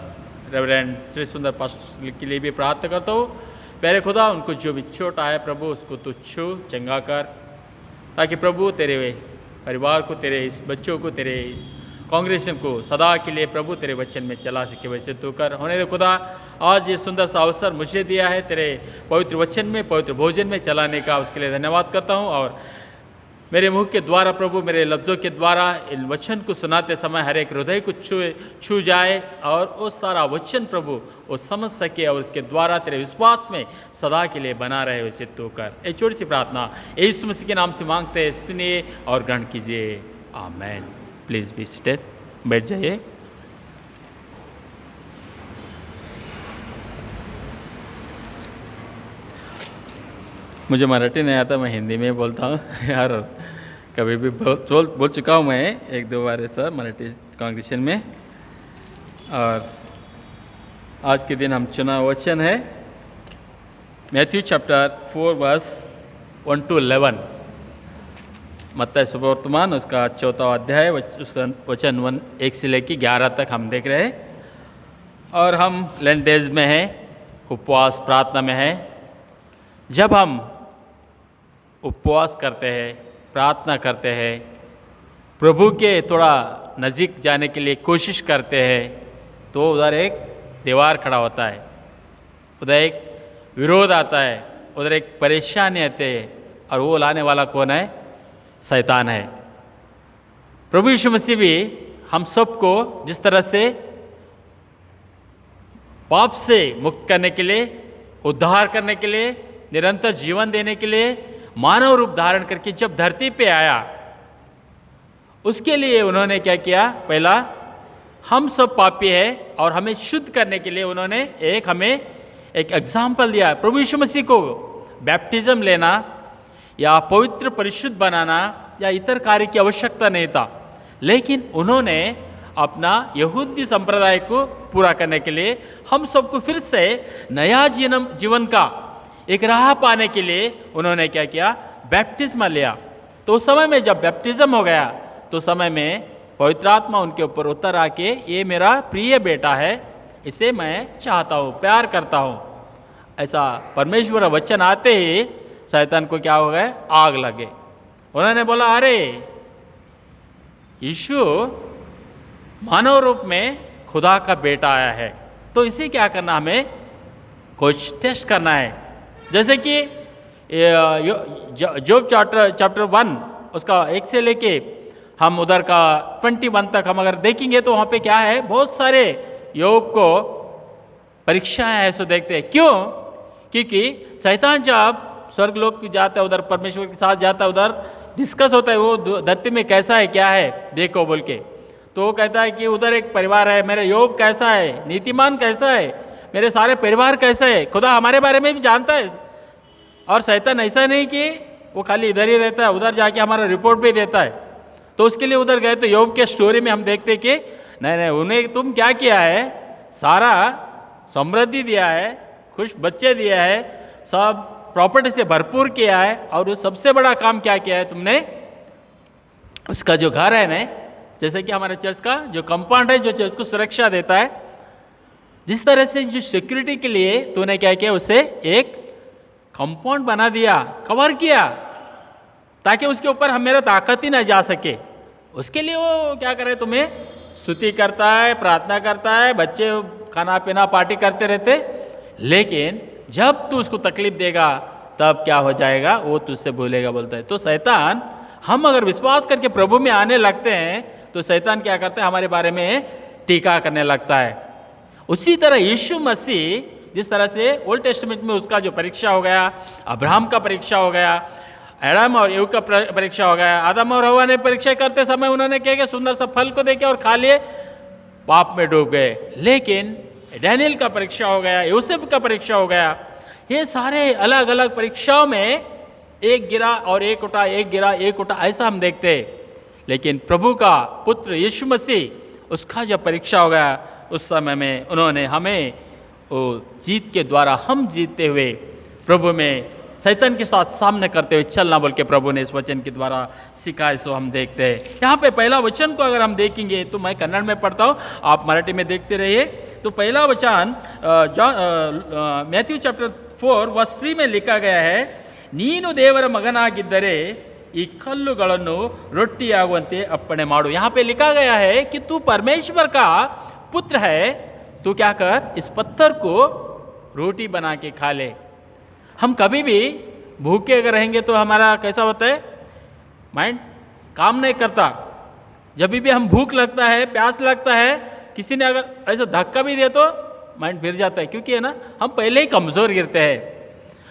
रेवरेंड श्री सुंदर पास्टर के लिए भी प्रार्थना करता हूँ। प्यारे खुदा, उनको जो भी चोट आया प्रभु उसको तू छू चंगा कर, ताकि प्रभु तेरे परिवार को, तेरे इस बच्चों को, तेरे इस कांग्रेशन को सदा के लिए प्रभु तेरे वचन में चला सके, वैसे तू कर होने दे खुदा। आज ये सुंदर सा अवसर मुझे दिया है तेरे पवित्र वचन में, पवित्र भोजन में चलाने का, उसके लिए धन्यवाद करता हूँ। और मेरे मुंह के द्वारा प्रभु, मेरे लफ्ज़ों के द्वारा इन वचन को सुनाते समय हर एक हृदय को छू जाए और वो सारा वचन प्रभु वो समझ सके और उसके द्वारा तेरे विश्वास में सदा के लिए बना रहे, उसे तू कर। एक छोटी सी प्रार्थना यीशु मसीह के नाम से मांगते हैं, सुनिए और ग्रहण कीजिए। आमेन। प्लीज़ बी सीटेड, बैठ जाइए। मुझे मराठी नहीं आता, मैं हिंदी में बोलता हूँ यार। कभी भी बोल चुका हूँ मैं एक दो बार ऐसा मराठी कांग्रेशन में। और आज के दिन हम चुना वचन है मैथ्यू चैप्टर 4 वर्स 1 to 11। मत्ती सुवर्तमान उसका 4वां अध्याय वचन 1 से लेकर 11 तक हम देख रहे हैं। और हम लेंट डेज में हैं, उपवास प्रार्थना में हैं। जब हम उपवास करते हैं, प्रार्थना करते हैं, प्रभु के थोड़ा नज़दीक जाने के लिए कोशिश करते हैं, तो उधर एक दीवार खड़ा होता है, उधर एक विरोध आता है, उधर एक परेशानी आती है, और वो लाने वाला कौन है? शैतान है। प्रभु यीशु मसीह भी हम सबको जिस तरह से पाप से मुक्त करने के लिए, उद्धार करने के लिए, निरंतर जीवन देने के लिए मानव रूप धारण करके जब धरती पे आया, उसके लिए उन्होंने क्या किया? पहला, हम सब पापी हैं और हमें शुद्ध करने के लिए उन्होंने हमें एक एग्जाम्पल दिया। प्रभु यीशु मसीह को बैप्टिज्म लेना या पवित्र परिशुद्ध बनाना या इतर कार्य की आवश्यकता नहीं था, लेकिन उन्होंने अपना यहूदी संप्रदाय को पूरा करने के लिए हम सबको फिर से नया जीवन का एक राह पाने के लिए उन्होंने क्या किया? बैप्टिज्म लिया। तो उस समय में जब बैप्टिज्म हो गया, तो समय में पवित्र आत्मा उनके ऊपर उतर आके, ये मेरा प्रिय बेटा है, इसे मैं चाहता हूँ, प्यार करता हूँ, ऐसा परमेश्वर वचन आते ही शैतान को क्या हो गया? आग लगे। उन्होंने बोला, अरे यीशु मानव रूप में खुदा का बेटा आया है, तो इसे क्या करना? हमें कुछ टेस्ट करना है। जैसे कि जोब चैप्टर 1 उसका 1 से लेके हम उधर का 21 तक हम अगर देखेंगे तो वहाँ पे क्या है? बहुत सारे योग को परीक्षाएं हैं, सो देखते हैं। क्यों? क्योंकि शैतान जब स्वर्ग लोक जाता है, उधर परमेश्वर के साथ जाता है, उधर डिस्कस होता है वो धरती में कैसा है, क्या है, देखो बोल के। तो वो कहता है कि उधर एक परिवार है, मेरा योग कैसा है, नीतिमान कैसा है, मेरे सारे परिवार कैसे है, खुदा हमारे बारे में भी जानता है। और शैतान ऐसा नहीं कि वो खाली इधर ही रहता है, उधर जाके हमारा रिपोर्ट भी देता है। तो उसके लिए उधर गए तो योग के स्टोरी में हम देखते कि नहीं, उन्हें तुम क्या किया है? सारा समृद्धि दिया है, खुश बच्चे दिया है, सब प्रॉपर्टी से भरपूर किया है, और उस सबसे बड़ा काम क्या किया है तुमने? उसका जो घर है ना, जैसे कि हमारे चर्च का जो कंपाउंड है, जो चर्च को सुरक्षा देता है, जिस तरह से जो सिक्योरिटी के लिए तूने क्या किया? उसे एक कंपाउंड बना दिया, कवर किया, ताकि उसके ऊपर हम मेरा ताकत ही ना जा सके। उसके लिए वो क्या करे? तुम्हें स्तुति करता है, प्रार्थना करता है, बच्चे खाना पीना पार्टी करते रहते, लेकिन जब तू उसको तकलीफ देगा तब क्या हो जाएगा? वो तुझसे भूलेगा बोलता है। तो शैतान, हम अगर विश्वास करके प्रभु में आने लगते हैं तो शैतान क्या करता है? हमारे बारे में टीका करने लगता है। उसी तरह यीशु मसीह जिस तरह से ओल्ड टेस्टमेंट में उसका जो परीक्षा हो गया, अब्राहम का परीक्षा हो गया, एडम और यूव का परीक्षा हो गया, आदम और हव्वा ने परीक्षा करते समय उन्होंने क्या किया? सुंदर सा फल को देखे और खा लिए, पाप में डूब गए। लेकिन डैनियल का परीक्षा हो गया, यूसुफ का परीक्षा हो गया, ये सारे अलग अलग परीक्षाओं में एक गिरा और एक उठा, एक गिरा एक उठा, ऐसा हम देखते हैं। लेकिन प्रभु का पुत्र यीशु मसीह, उसका जब परीक्षा हो गया, उस समय में उन्होंने हमें वो जीत के द्वारा, हम जीतते हुए प्रभु में शैतान के साथ सामने करते हुए चलना बोल के प्रभु ने इस वचन के द्वारा सिखाए, सो हम देखते हैं। यहाँ पे पहला वचन को अगर हम देखेंगे तो मैं कन्नड़ में पढ़ता हूँ, आप मराठी में देखते रहिए। तो पहला वचन मैथ्यू चैप्टर 4 वर्स 3 में लिखा गया है, ನೀನು ದೇವರ ಮಗನಾಗಿದ್ದರೆ ಈ ಕಲ್ಲುಗಳನ್ನು ರೊಟ್ಟಿಯಾಗುವಂತೆ ಅಪ್ಪಣೆ ಮಾಡು। यहाँ पे लिखा गया है कि तू परमेश्वर का पुत्र है, तू क्या कर? इस पत्थर को रोटी बना के खा ले। हम कभी भी भूखे अगर रहेंगे तो हमारा कैसा होता है? माइंड काम नहीं करता। जब भी हम भूख लगता है, प्यास लगता है, किसी ने अगर ऐसा धक्का भी दिया तो माइंड फिर जाता है, क्योंकि है ना, हम पहले ही कमज़ोर गिरते हैं।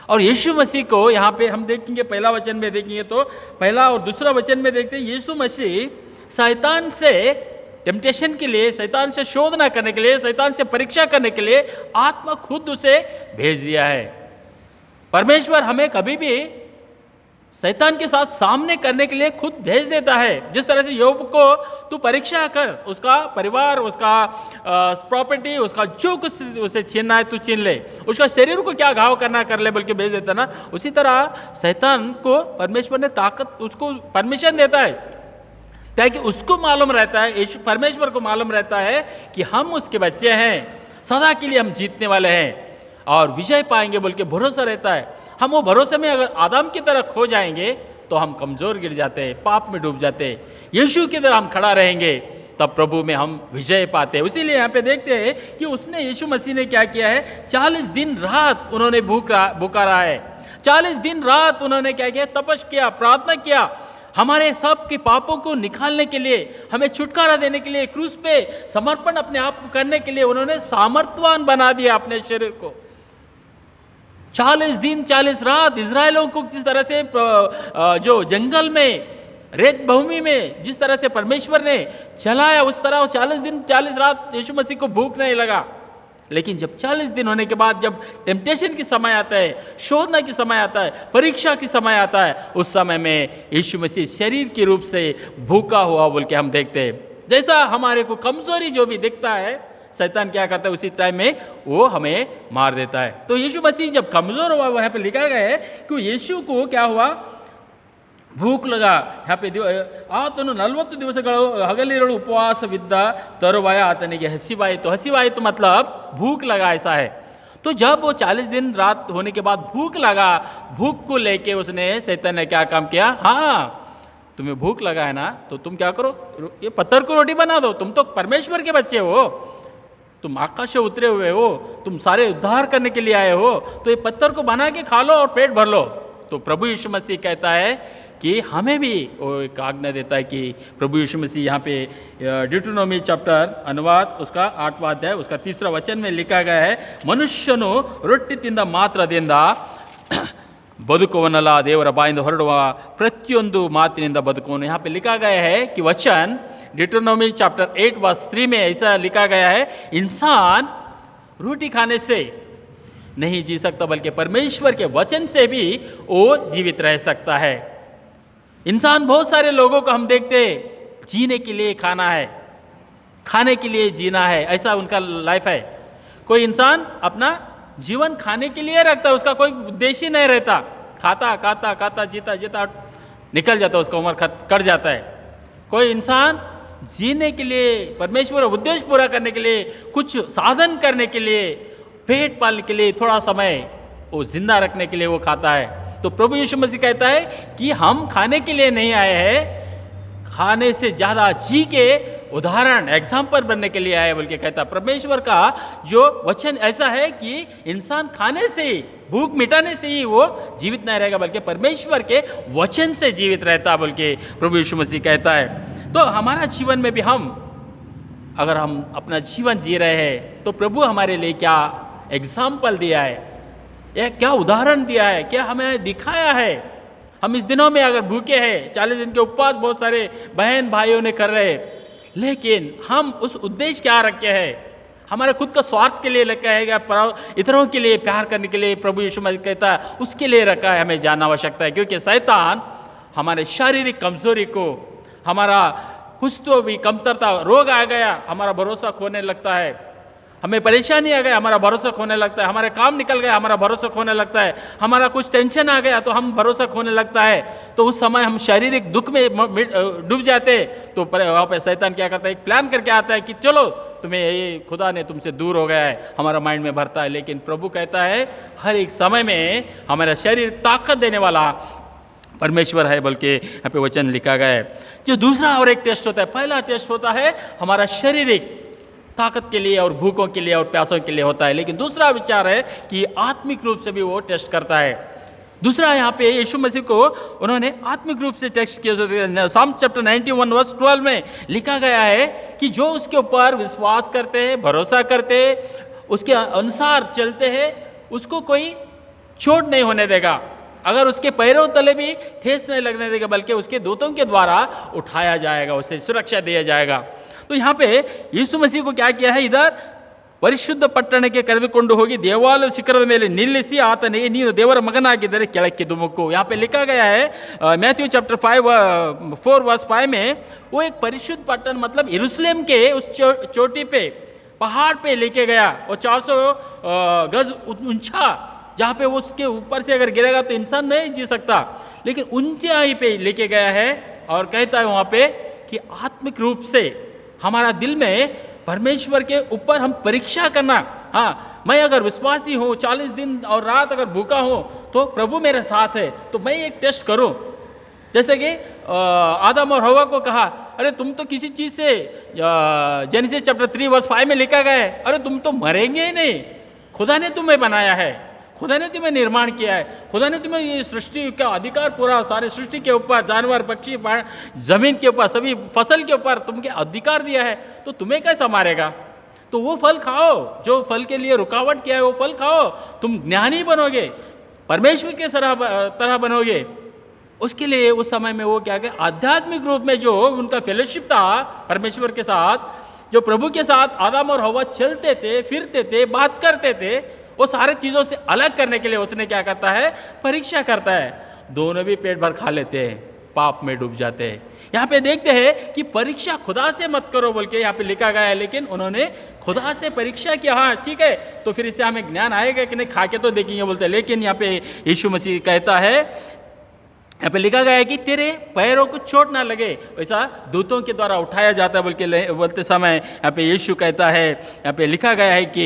और यीशु मसीह को यहाँ पे हम देखेंगे, पहला वचन में देखेंगे तो पहला और दूसरा वचन में देखते हैं, यीशु मसीह शैतान से टेम्पटेशन के लिए, शैतान से शोधना करने के लिए, शैतान से परीक्षा करने के लिए आत्मा खुद उसे भेज दिया है। परमेश्वर हमें कभी भी शैतान के साथ सामने करने के लिए खुद भेज देता है। जिस तरह से योग को तू परीक्षा कर, उसका परिवार, उसका प्रॉपर्टी, उसका जो कुछ उसे छीनना है तू छीन ले, उसका शरीर को क्या घाव करना कर ले, बल्कि भेज देता ना। उसी तरह शैतान को परमेश्वर ने ताकत, उसको परमिशन देता है, ताकि उसको मालूम रहता है, परमेश्वर को मालूम रहता है कि हम उसके बच्चे हैं, सदा के लिए हम जीतने वाले हैं और विजय पाएंगे बोल के भरोसा रहता है। हम वो भरोसे में अगर आदम की तरह खो जाएंगे तो हम कमज़ोर गिर जाते हैं, पाप में डूब जाते हैं। यीशु की तरह हम खड़ा रहेंगे तब प्रभु में हम विजय पाते हैं। इसीलिए यहाँ पे देखते हैं कि उसने यीशु मसीह ने क्या किया है, 40 दिन रात उन्होंने भूखा रहा है। 40 दिन रात उन्होंने क्या किया, तपस किया, प्रार्थना किया, हमारे सब के पापों को निकालने के लिए, हमें छुटकारा देने के लिए, क्रूस पे समर्पण अपने आप को करने के लिए उन्होंने सामर्थ्यवान बना दिया अपने शरीर को। 40 दिन 40 रात इजरायलों को किस तरह से जो जंगल में रेत भूमि में जिस तरह से परमेश्वर ने चलाया, उस तरह 40 दिन 40 रात यीशु मसीह को भूख नहीं लगा। लेकिन जब 40 दिन होने के बाद जब टेम्पटेशन की समय आता है, शोधना की समय आता है, परीक्षा की समय आता है, उस समय में यीशु मसीह शरीर के रूप से भूखा हुआ बोल के हम देखते हैं। जैसा हमारे को कमजोरी जो भी दिखता है, शैतान क्या करता है उसी टाइम में वो हमें मार देता है। तो यीशु मसीह जब कमजोर हुआ, वहाँ पे लिखा गया है कि यीशु को क्या हुआ, ಭೂಕ್ ಲಗ ಹ್ಯಾಪಿ ಆತನು 40 ದಿವಸಗಳು ಹಗಲಿರುಳು ಉಪವಾಸವಿದ್ದ ತರುವಾಯ ಆತನಿಗೆ ಹಸಿವಾಯಿತು। ಹಸಿವಾಯಿತು मतलब भूख लगा ऐसा है। तो जब वो 40 दिन रात होने के बाद भूख लगा, भूख को लेके उसने शैतान ने क्या काम किया, हाँ तुम्हें भूख लगा है ना तो तुम क्या करो, ये पत्थर को रोटी बना दो, तुम तो परमेश्वर के बच्चे हो, तुम आकाश से उतरे हुए हो, तुम सारे उद्धार करने के लिए आए हो, तो ये पत्थर को बना के खा लो और पेट भर लो। तो प्रभु यीशु मसीह कहता है कि हमें भी वो एक आज्ञा देता है कि प्रभु यीशु मसीह यहाँ पे ड्यूटोनॉमी चैप्टर अनुवाद उसका 8वां अध्याय उसका 3रा वचन में लिखा गया है, ಮನುಷ್ಯನು ರೊಟ್ಟಿ ತಿಂದ ಮಾತ್ರದಿಂದ ಬದುಕುವನಲ್ಲ, ದೇವರ ಬಾಯಿಂದ ಹೊರಡುವ ಪ್ರತಿಯೊಂದು ಮಾತಿನಿಂದ ಬದುಕುವನು। यहाँ पे लिखा गया है कि वचन ड्यूटोनॉमी चैप्टर 8 वर्स 3 में ऐसा लिखा गया है, इंसान रोटी खाने से नहीं जी सकता बल्कि परमेश्वर के वचन से भी वो जीवित रह सकता है। इंसान बहुत सारे लोगों को हम देखते हैं जीने के लिए खाना है, खाने के लिए जीना है, ऐसा उनका लाइफ है। कोई इंसान अपना जीवन खाने के लिए रखता है, उसका कोई उद्देश्य नहीं रहता, खाता खाता खाता जीता जीता निकल जाता है, उसका उम्र कट जाता है। कोई इंसान जीने के लिए, परमेश्वर उद्देश्य पूरा करने के लिए, कुछ साधन करने के लिए, पेट पालने के लिए थोड़ा समय वो जिंदा रखने के लिए वो खाता है। तो प्रभु यीशु मसीह कहता है कि हम खाने के लिए नहीं आए हैं, खाने से ज़्यादा जी के उदाहरण एग्जाम्पल बनने के लिए आए बोल के कहता। परमेश्वर का जो वचन ऐसा है कि इंसान खाने से ही, भूख मिटाने से ही वो जीवित नहीं रहेगा बल्कि परमेश्वर के वचन से जीवित रहता बोल के प्रभु यीशु मसीह कहता है। तो हमारा जीवन में भी अगर हम अपना जीवन जी रहे हैं तो प्रभु हमारे लिए क्या एग्जाम्पल दिया है, यह क्या उदाहरण दिया है, क्या हमें दिखाया है। हम इस दिनों में अगर भूखे हैं, 40 दिन के उपवास बहुत सारे बहन भाइयों ने कर रहे हैं, लेकिन हम उस उद्देश्य क्या रखे हैं, हमारे खुद का स्वार्थ के लिए रखा है या इतरों के लिए प्यार करने के लिए प्रभु यीशु मसीह कहता है उसके लिए रखा है, हमें जानना आवश्यकता है। क्योंकि शैतान हमारे शारीरिक कमजोरी को, हमारा कुछ तो भी कमतरता, रोग आ गया हमारा भरोसा खोने लगता है, हमें परेशानी आ गया हमारा भरोसा खोने लगता है, हमारे काम निकल गया हमारा भरोसा खोने लगता है, हमारा कुछ टेंशन आ गया तो हम भरोसा खोने लगता है। तो उस समय हम शारीरिक दुख में डूब जाते। तो वहाँ पे शैतान क्या करता है, एक प्लान करके आता है कि चलो तुम्हें ये खुदा ने तुमसे दूर हो गया है, हमारा माइंड में भरता है। लेकिन प्रभु कहता है हर एक समय में हमारा शरीर ताकत देने वाला परमेश्वर है बोल के यहाँ पे वचन लिखा गया है। जो दूसरा और एक टेस्ट होता है, पहला टेस्ट होता है हमारा शारीरिक ताकत के लिए और भूखों के लिए और प्यासों के लिए होता है, लेकिन दूसरा विचार है कि आत्मिक रूप से भी वो टेस्ट करता है। दूसरा यहाँ पे यीशु मसीह को उन्होंने आत्मिक रूप से टेस्ट किया। साम्स चैप्टर 91 वर्स 12 में लिखा गया है कि जो उसके ऊपर विश्वास करते हैं, भरोसा करते हैं, उसके अनुसार चलते हैं, उसको कोई चोट नहीं होने देगा, अगर उसके पैरों तले भी ठेस नहीं लगने देगा, बल्कि उसके दूतों के द्वारा उठाया जाएगा, उसे सुरक्षा दिया जाएगा। तो यहाँ पे यीशु मसीह को क्या किया है, इधर ಪರಿಶುದ್ಧ ಪಟ್ಟಣಕ್ಕೆ ಕರೆದುಕೊಂಡು ಹೋಗಿ ದೇವಾಲಯ ಶಿಖರದ ಮೇಲೆ ನಿಲ್ಲಿಸಿ ಆತನಿಗೆ ನೀನು ದೇವರ ಮಗನಾಗಿದ್ದರೆ ಕೆಳಕ್ಕೆ ಧುಮುಕು। यहाँ पे लिखा गया है मैथ्यू चैप्टर 4 वर्स 5 में, वो एक परिशुद्ध पट्टन मतलब यरूशलेम के उस चोटी पे पहाड़ पे लेके गया, वो 400 गज ऊंचा, जहाँ पे उसके ऊपर से अगर गिरेगा तो इंसान नहीं जी सकता, लेकिन ऊंचाई पे लेके गया है। और कहता है वहाँ पे कि आत्मिक रूप से हमारा दिल में परमेश्वर के ऊपर हम परीक्षा करना, हाँ, मैं अगर विश्वासी हूँ, 40 दिन और रात अगर भूखा हूँ तो प्रभु मेरे साथ है, तो मैं एक टेस्ट करूँ। जैसे कि आदम और हवा को कहा, अरे तुम तो किसी चीज़ से, जेनेसिस चैप्टर 3 वर्स 5 में लिखा गया है, अरे तुम तो मरेंगे ही नहीं, खुदा ने तुम्हें बनाया है, खुदा ने तुम्हें निर्माण किया है, खुदा ने तुम्हें ये सृष्टि का अधिकार पूरा, सारे सृष्टि के ऊपर, जानवर, पक्षी, जमीन के ऊपर, सभी फसल के ऊपर तुमके अधिकार दिया है, तो तुम्हें कैसा मारेगा? तो वो फल खाओ, जो फल के लिए रुकावट किया है वो फल खाओ, तुम ज्ञानी बनोगे, परमेश्वर के तरह बनोगे। उसके लिए उस समय में वो क्या, आध्यात्मिक रूप में जो उनका फेलोशिप था परमेश्वर के साथ, जो प्रभु के साथ आदम और हवा चलते थे, फिरते थे, बात करते थे, वो सारे चीज़ों से अलग करने के लिए उसने क्या करता है, परीक्षा करता है। दोनों भी पेट भर खा लेते हैं, पाप में डूब जाते हैं। यहाँ पे देखते हैं कि परीक्षा खुदा से मत करो बोल के यहाँ पे लिखा गया है, लेकिन उन्होंने खुदा से परीक्षा किया। हाँ ठीक है, तो फिर इससे हमें ज्ञान आएगा कि नहीं, खा के तो देखेंगे बोलते हैं। लेकिन यहाँ पे यीशु मसीह कहता है, यहाँ पे लिखा गया है कि तेरे पैरों को चोट ना लगे, वैसा दूतों के द्वारा उठाया जाता है बोल के बोलते समय यहाँ पे यीशु कहता है, यहाँ पे लिखा गया है कि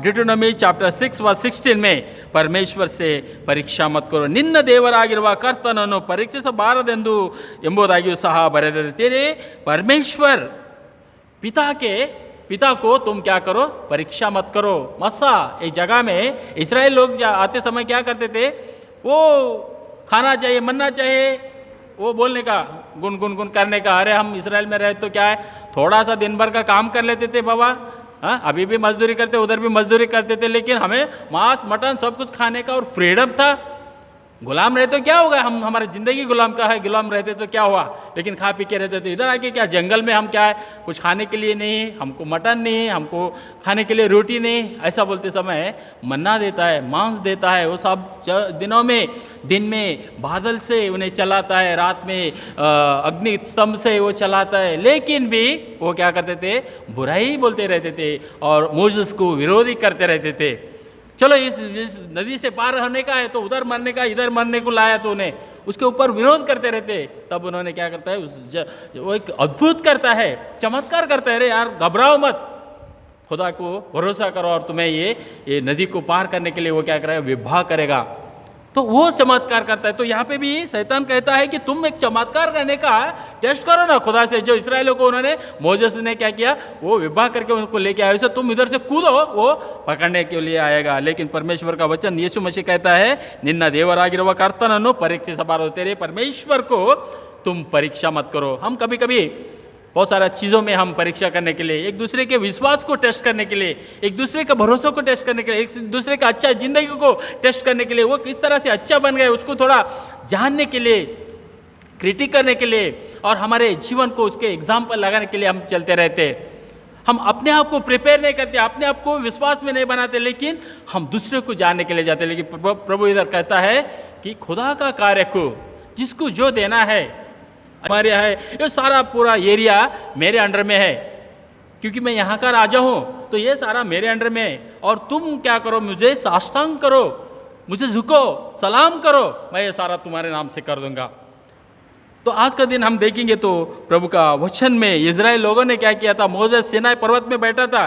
ड्यूटोनॉमी चैप्टर 6 वर्स 16 में परमेश्वर से परीक्षा मत करो, निन्न देवरागिರುವ ಕರ್ತನನ್ನು ಪರೀಕ್ಷಿಸಬಾರದೆಂದು ಎಂಬುದಾಗಿಯೂ ಸಹ ಬರೆದಿದೆ। तेरे परमेश्वर पिता को तुम क्या करो, परीक्षा मत करो। मस्सा एक जगह में इस्राएल लोग आते समय क्या करते थे, वो खाना चाहिए, मन्ना चाहिए, वो बोलने का, गुन करने का, अरे हम इस्राएल में रहे तो क्या है, थोड़ा सा दिन भर का काम कर लेते थे बाबा, हाँ अभी भी मजदूरी करते, उधर भी मजदूरी करते थे, लेकिन हमें मांस मटन सब कुछ खाने का और फ्रीडम था। गुलाम रहे तो क्या होगा, हम हमारी ज़िंदगी गुलाम का है, गुलाम रहते तो क्या हुआ, लेकिन खा पी के रहते। तो इधर आके क्या, जंगल में हम क्या है, कुछ खाने के लिए नहीं, हमको मटन नहीं, हमको खाने के लिए रोटी नहीं, ऐसा बोलते समय मन्ना देता है, मांस देता है। वो सब दिनों में, दिन में बादल से उन्हें चलाता है, रात में अग्नि स्तंभ से वो चलाता है, लेकिन भी वो क्या करते थे, बुराई बोलते रहते थे और मोसेस को विरोधी करते रहते थे। चलो इस नदी से पार होने का है तो उधर मरने का, इधर मरने को लाया तो उन्हें उसके ऊपर विरोध करते रहते। तब उन्होंने क्या करता है, वो एक अद्भुत करता है, चमत्कार करता है, अरे यार घबराओ मत, खुदा को भरोसा करो और तुम्हें ये नदी को पार करने के लिए वो क्या करेगा, विवाह करेगा। तो वो चमत्कार करता है। तो यहाँ पे भी शैतान कहता है कि तुम एक चमत्कार करने का टेस्ट करो ना खुदा से, जो इस्राएलियों को उन्होंने, मोसेस ने क्या किया, वो विवाह करके उनको लेके आए, वैसे तुम इधर से कूदो, वो पकड़ने के लिए आएगा। लेकिन परमेश्वर का वचन यीशु मसीह कहता है, निन्न देवरागिರುವ ಕರ್ತನನ್ನು ಪರೀಕ್ಷಿಸಬಾರದು, तेरे परमेश्वर को तुम परीक्षा मत करो। हम कभी कभी बहुत सारा चीज़ों में हम परीक्षा करने के लिए, एक दूसरे के विश्वास को टेस्ट करने के लिए, एक दूसरे का भरोसा को टेस्ट करने के लिए, एक दूसरे का अच्छा जिंदगी को टेस्ट करने के लिए, वो किस तरह से अच्छा बन गए उसको थोड़ा जानने के लिए, क्रिटिक करने के लिए, और हमारे जीवन को उसके एग्जाम्पल लगाने के लिए हम चलते रहते। हम अपने आप को प्रिपेयर नहीं करते, अपने आप को विश्वास में नहीं बनाते, लेकिन हम दूसरे को जानने के लिए जाते। लेकिन प्रभु इधर कहता है कि खुदा का कार्य को जिसको जो देना है, हमारे है, ये सारा पूरा एरिया मेरे अंडर में है, क्योंकि मैं यहाँ का राजा हूँ, तो ये सारा मेरे अंडर में है। और तुम क्या करो, मुझे साष्टांग करो, मुझे झुको, सलाम करो, मैं ये सारा तुम्हारे नाम से कर दूंगा। तो आज का दिन हम देखेंगे तो प्रभु का वचन में इजराइल लोगों ने क्या किया था, मोसेस सिनाई पर्वत में बैठा था,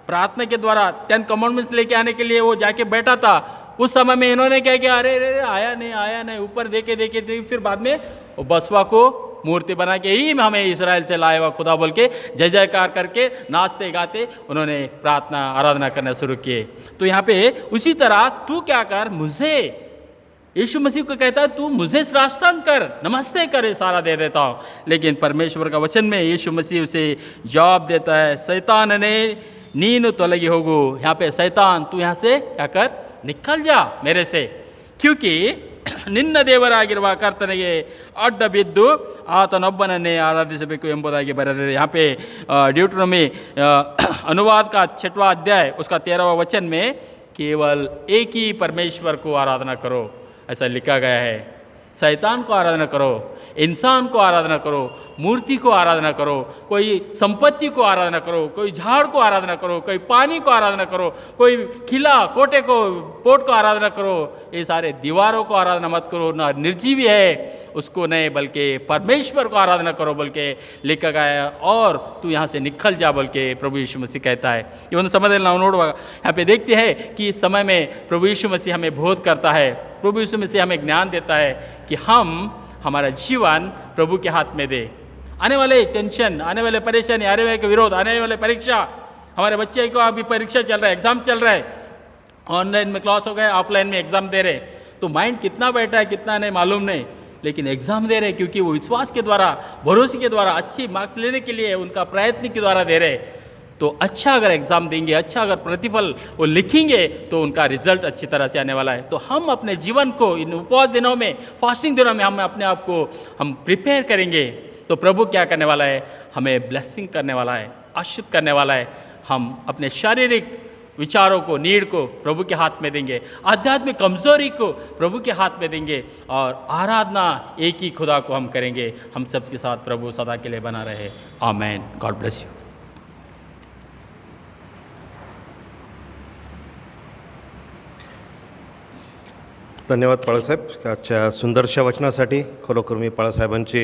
प्रार्थना के द्वारा 10 कमांडमेंट्स लेके आने के लिए वो जाके बैठा था। उस समय में इन्होंने क्या किया, अरे अरे आया नहीं, ऊपर देखे फिर बाद में वो बसवा को मूर्ति बना के ही हमें इस्राएल से लाया हुआ खुदा बोल के जय जयकार करके नाचते गाते उन्होंने प्रार्थना आराधना करना शुरू किए। तो यहाँ पे उसी तरह तू क्या कर, मुझे, यीशु मसीह को कहता है तू मुझे साष्टांग कर, नमस्ते करे, सारा दे देता हूँ। लेकिन परमेश्वर का वचन में यीशु मसीह उसे जवाब देता है, शैतान ने नीनु ತೊಲಗಿ ಹೋಗು, यहाँ पे शैतान तू यहाँ से क्या कर, निकल जा मेरे से, क्योंकि ನಿನ್ನ ದೇವರಾಗಿರುವ ಕರ್ತನಿಗೆ ಅಡ್ಡ ಬಿದ್ದು ಆತನೊಬ್ಬನನ್ನೇ ಆರಾಧಿಸಬೇಕು ಎಂಬುದಾಗಿ ಬರೆದಿದೆ। यहाँ पे ड्यूटोनॉमी अनुवाद का 6वां अध्याय उसका 13वां वचन में केवल एक ही परमेश्वर को आराधना करो, ऐसा लिखा गया है। शैतान को आराधना करो, इंसान को आराधना करो, मूर्ति को आराधना करो, कोई संपत्ति को आराधना करो, कोई झाड़ को आराधना करो, कोई पानी को आराधना करो, कोई किला कोटे को पोट को आराधना करो। ये सारे दीवारों को आराधना मत करो, ना निर्जीवी है उसको नहीं, बल्कि परमेश्वर को आराधना करो बल्कि लिखा गया है। और तू यहाँ से निकल जा बल्कि प्रभु यीशु मसीह कहता है। ಇವೊಂದು ಸಮಯದಲ್ಲಿ ನಾವು ನೋಡುವಾಗ यहाँ पे देखते हैं कि इस समय में प्रभु यीशु मसीह हमें बोध करता है, प्रभु यीशु मसीह हमें ज्ञान देता है कि हम हमारा जीवन प्रभु के हाथ में दे। आने वाले टेंशन, आने वाले परेशानी, आने वाले विरोध, आने वाले परीक्षा, हमारे बच्चे को अभी परीक्षा चल रहा है, एग्ज़ाम चल रहा है, ऑनलाइन में क्लास हो गए, ऑफलाइन में एग्ज़ाम दे रहे, तो माइंड कितना बैठा है कितना नहीं मालूम नहीं, लेकिन एग्ज़ाम दे रहे क्योंकि वो विश्वास के द्वारा, भरोसे के द्वारा, अच्छे मार्क्स लेने के लिए उनका प्रयत्न के द्वारा दे रहे। तो अच्छा अगर एग्ज़ाम देंगे, अच्छा अगर प्रतिफल वो लिखेंगे तो उनका रिजल्ट अच्छी तरह से आने वाला है। तो हम अपने जीवन को इन उपवास दिनों में, फास्टिंग दिनों में हम अपने आप को हम प्रिपेयर करेंगे तो प्रभु क्या करने वाला है, हमें ब्लेसिंग करने वाला है, आशीष करने वाला है। हम अपने शारीरिक विचारों को, नीड को प्रभु के हाथ में देंगे, आध्यात्मिक कमजोरी को प्रभु के हाथ में देंगे और आराधना एक ही खुदा को हम करेंगे। हम सबके साथ प्रभु सदा के लिए बना रहे। आमेन। God bless you. धन्यवाद बाळासाहेब आजच्या सुंदरशा वचनासाठी। खरोखर मी बाळासाहेबांचे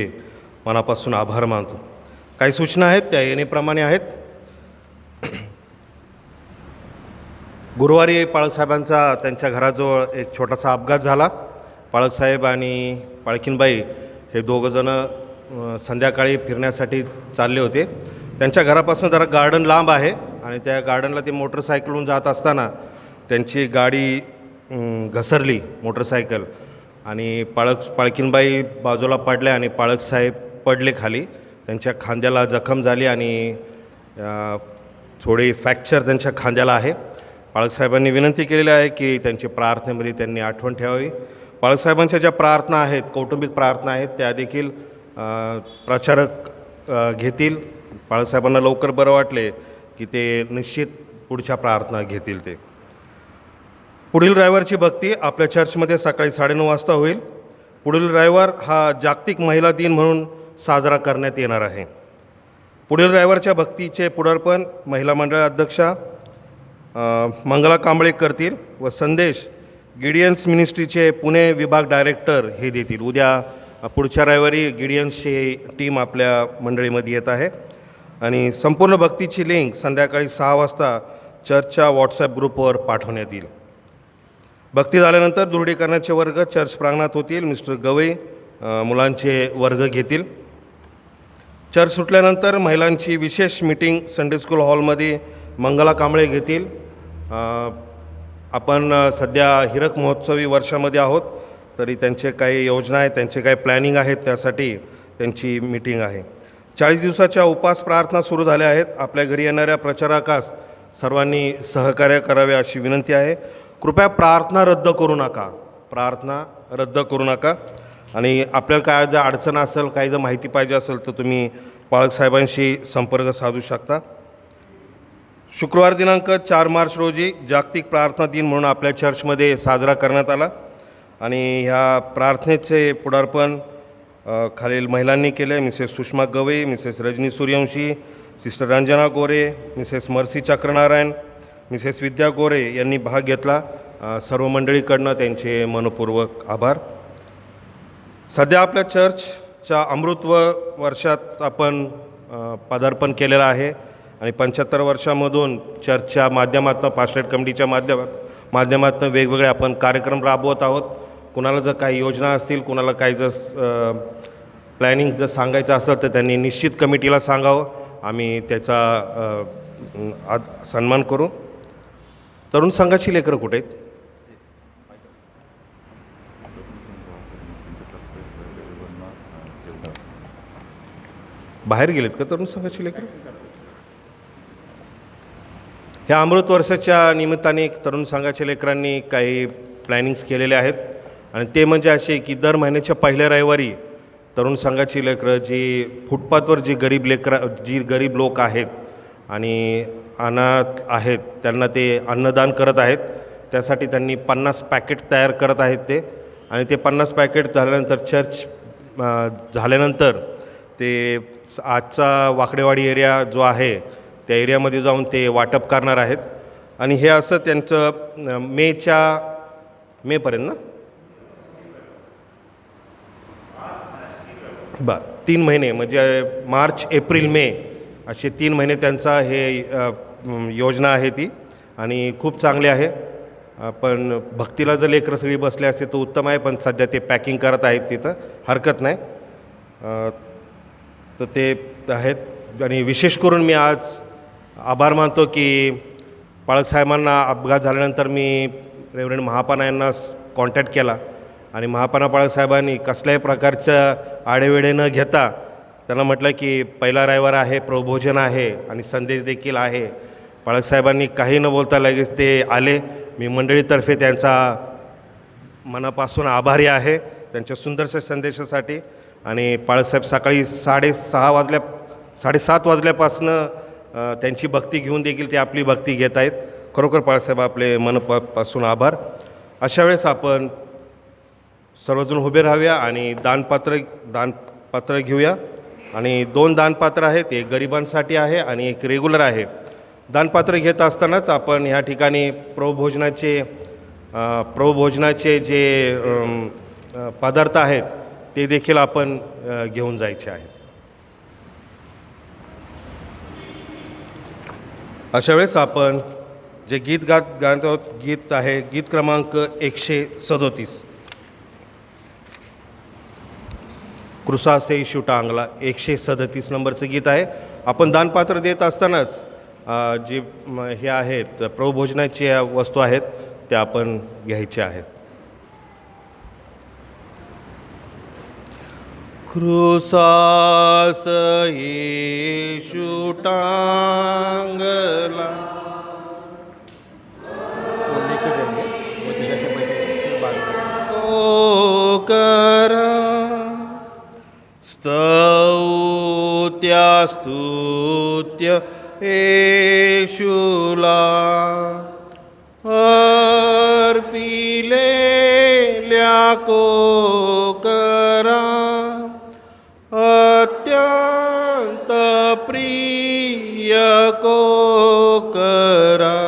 मनापासून आभार मानतो। काही सूचना आहेत त्या येणेप्रमाणे आहेत। गुरुवारी पाळकसाहेबांचा त्यांच्या घराजवळ एक छोटासा अपघात झाला। पाळकसाहेब आणि पाळकीनबाई हे दोघंजणं संध्याकाळी फिरण्यासाठी चालले होते। त्यांच्या घरापासून जरा गार्डन लांब आहे आणि त्या गार्डनला ते मोटरसायकलहून जात असताना त्यांची गाडी घसरली, मोटरसायकल, आणि पाळकीनबाई बाजूला पडल्या आणि पाळकसाहेब पडले खाली। त्यांच्या खांद्याला जखम झाली आणि थोडी फ्रॅक्चर त्यांच्या खांद्याला आहे। बाळकसाहेबांनी विनंती केलेली आहे की त्यांची प्रार्थनेमध्ये त्यांनी आठवण ठेवावी। बाळकसाहेबांच्या ज्या प्रार्थना आहेत, कौटुंबिक प्रार्थना आहेत, त्या देखील प्रचारक घेतील। बाळकसाहेबांना लवकर बरं वाटले की ते निश्चित पुढच्या प्रार्थना घेतील। ते पुढील रविवारची भक्ती आपल्या चर्चमध्ये सकाळी 9:30 वाजता होईल। पुढील रविवार हा जागतिक महिला दिन म्हणून साजरा करण्यात येणार आहे। पुढील रविवारच्या भक्तीचे पुढारपण महिला मंडळ अध्यक्षा मंगला कांबळे करतील व संदेश गिडियन्स मिनिस्ट्रीचे पुणे विभाग डायरेक्टर हे देतील। उद्या पुढच्या रविवारी गिडियन्सची टीम आपल्या मंडळीमध्ये येत आहे आणि संपूर्ण भक्तीची लिंक संध्याकाळी 6 वाजता चर्चच्या व्हॉट्सॲप ग्रुपवर पाठवण्यात येईल। भक्ती झाल्यानंतर दृढीकरणाचे वर्ग चर्च प्रांगणात होतील। मिस्टर गवई मुलांचे वर्ग घेतील। चर्च सुटल्यानंतर महिलांची विशेष मीटिंग संडे स्कूल हॉलमध्ये मंगला कांबळे घेतील। आपण सध्या हिरक महोत्सवी वर्षामध्ये आहोत, तरी त्यांचे काही योजना आहेत, त्यांचे काही प्लॅनिंग आहेत, त्यासाठी त्यांची मीटिंग आहे। 40 दिवसाच्या उपास प्रार्थना सुरू झाल्या आहेत। आपल्या घरी येणाऱ्या प्रचारकास सर्वांनी सहकार्य करावे अशी विनंती आहे। कृपया प्रार्थना रद्द करू नका, प्रार्थना रद्द करू नका। आणि आपल्याला काय जर अडचण असेल, काही जर माहिती पाहिजे असेल तर तुम्ही पाळकसाहेबांशी संपर्क साधू शकता। शुक्रवार दिनांक 4 मार्च रोजी जागतिक प्रार्थना दिन म्हणून आपल्या चर्चमध्ये साजरा करण्यात आला आणि ह्या प्रार्थनेचे पुढारपण खालील महिलांनी केले। Mrs Sushma Gawai, Mrs Rajani Suryavanshi, sister Ranjana Gore, Mrs Mercy Chakranarayan, Mrs Vidya Gore यांनी भाग घेतला। सर्व मंडळीकडनं त्यांचे मनपूर्वक आभार। सध्या आपल्या चर्चच्या अमृतत्व वर्षात आपण पदार्पण केलेलं आहे आणि 75 वर्षामधून चर्चच्या माध्यमातून, पास्टरेट कमिटीच्या माध्यमातून वेगवेगळे आपण कार्यक्रम राबवत आहोत। कुणाला जर काही योजना असतील, कुणाला काही जर प्लॅनिंग जर सांगायचं असेल तर त्यांनी निश्चित कमिटीला सांगावं, आम्ही त्याचा सन्मान करू। तरुण संघाची लेकरं कुठे आहेत? बाहेर गेलेत का तरुण संघाची लेकरं? ह्या अमृत वर्षाच्या निमित्ताने तरुण संघाच्या लेकरांनी काही प्लॅनिंग्स केलेले आहेत आणि ते म्हणजे असे की दर महिन्याच्या पहिल्या रविवारी तरुण संघाची लेकरं जी फुटपाथवर जी गरीब लोक आहेत आणि अनाथ आहेत त्यांना ते अन्नदान करत आहेत। त्यासाठी त्यांनी 50 पॅकेट तयार करत आहेत ते, आणि ते 50 पॅकेट झाल्यानंतर चर्च झाल्यानंतर ते आजचा वाकडेवाडी एरिया जो आहे त्या एरियामध्ये जाऊन ते वाटप करणार आहेत. आणि हे असं त्यांचं मेपर्यंत ना 3 महिने म्हणजे मार्च एप्रिल मे असे 3 महिने त्यांचा हे योजना आहे ती आणि खूप चांगली आहे. पण भक्तीला जर लेकरं सगळी बसले असते तर उत्तम आहे, पण सध्या ते पॅकिंग करत आहेत तिथं, हरकत नाही. तर ते आहेत. आणि विशेष करून मी आज आभार मानतो की पाळकसाहेबांना अपघात झाल्यानंतर मी रेव्हरंड महापाना यांना कॉन्टॅक्ट केला आणि महापाना पाळकसाहेबांनी कसल्याही प्रकारचं आडेवेडे न घेता त्यांना म्हटलं की पहिला रविवार आहे, प्रभोजन आहे आणि संदेश देखील आहे. पाळकसाहेबांनी काही न बोलता लगेच ते आले. मी मंडळीतर्फे त्यांचा मनापासून आभारी आहे त्यांच्या सुंदरशा संदेशासाठी. आणि पाळकसाहेब सकाळी 7:30 वाजल्यापासनं त्यांची भक्ती घेऊन देखील ते आपली भक्ती घेत आहेत. खरोखर पाळकसाहेब आपले मनापासून आभार. अशा वेळेस आपण सर्वजण उभे राहूया आणि दानपात्र घेऊया. आणि 2 दानपात्र आहेत, एक गरिबांसाठी आहे आणि एक रेग्युलर आहे. दानपात्र घेत असतानाच आपण ह्या ठिकाणी प्रभुभोजनाचे जे पदार्थ आहेत ते देखील आपण घेऊन जायचे आहेत. अशा वेळेस आपण जे गीत गात आहोत, गीत आहे गीत क्रमांक 137, कृसा से शिवटांगला, 137 नंबरचं गीत आहे. आपण दानपात्र देत असतानाच जे हे आहेत प्रभुभोजनाच्या वस्तू आहेत त्या आपण घ्यायच्या आहेत. कृसास येशू टांगला, ओ करा स्तुत्य येशूला, अर्पिलेल्या को करा, अत्यंत प्रिय को करा.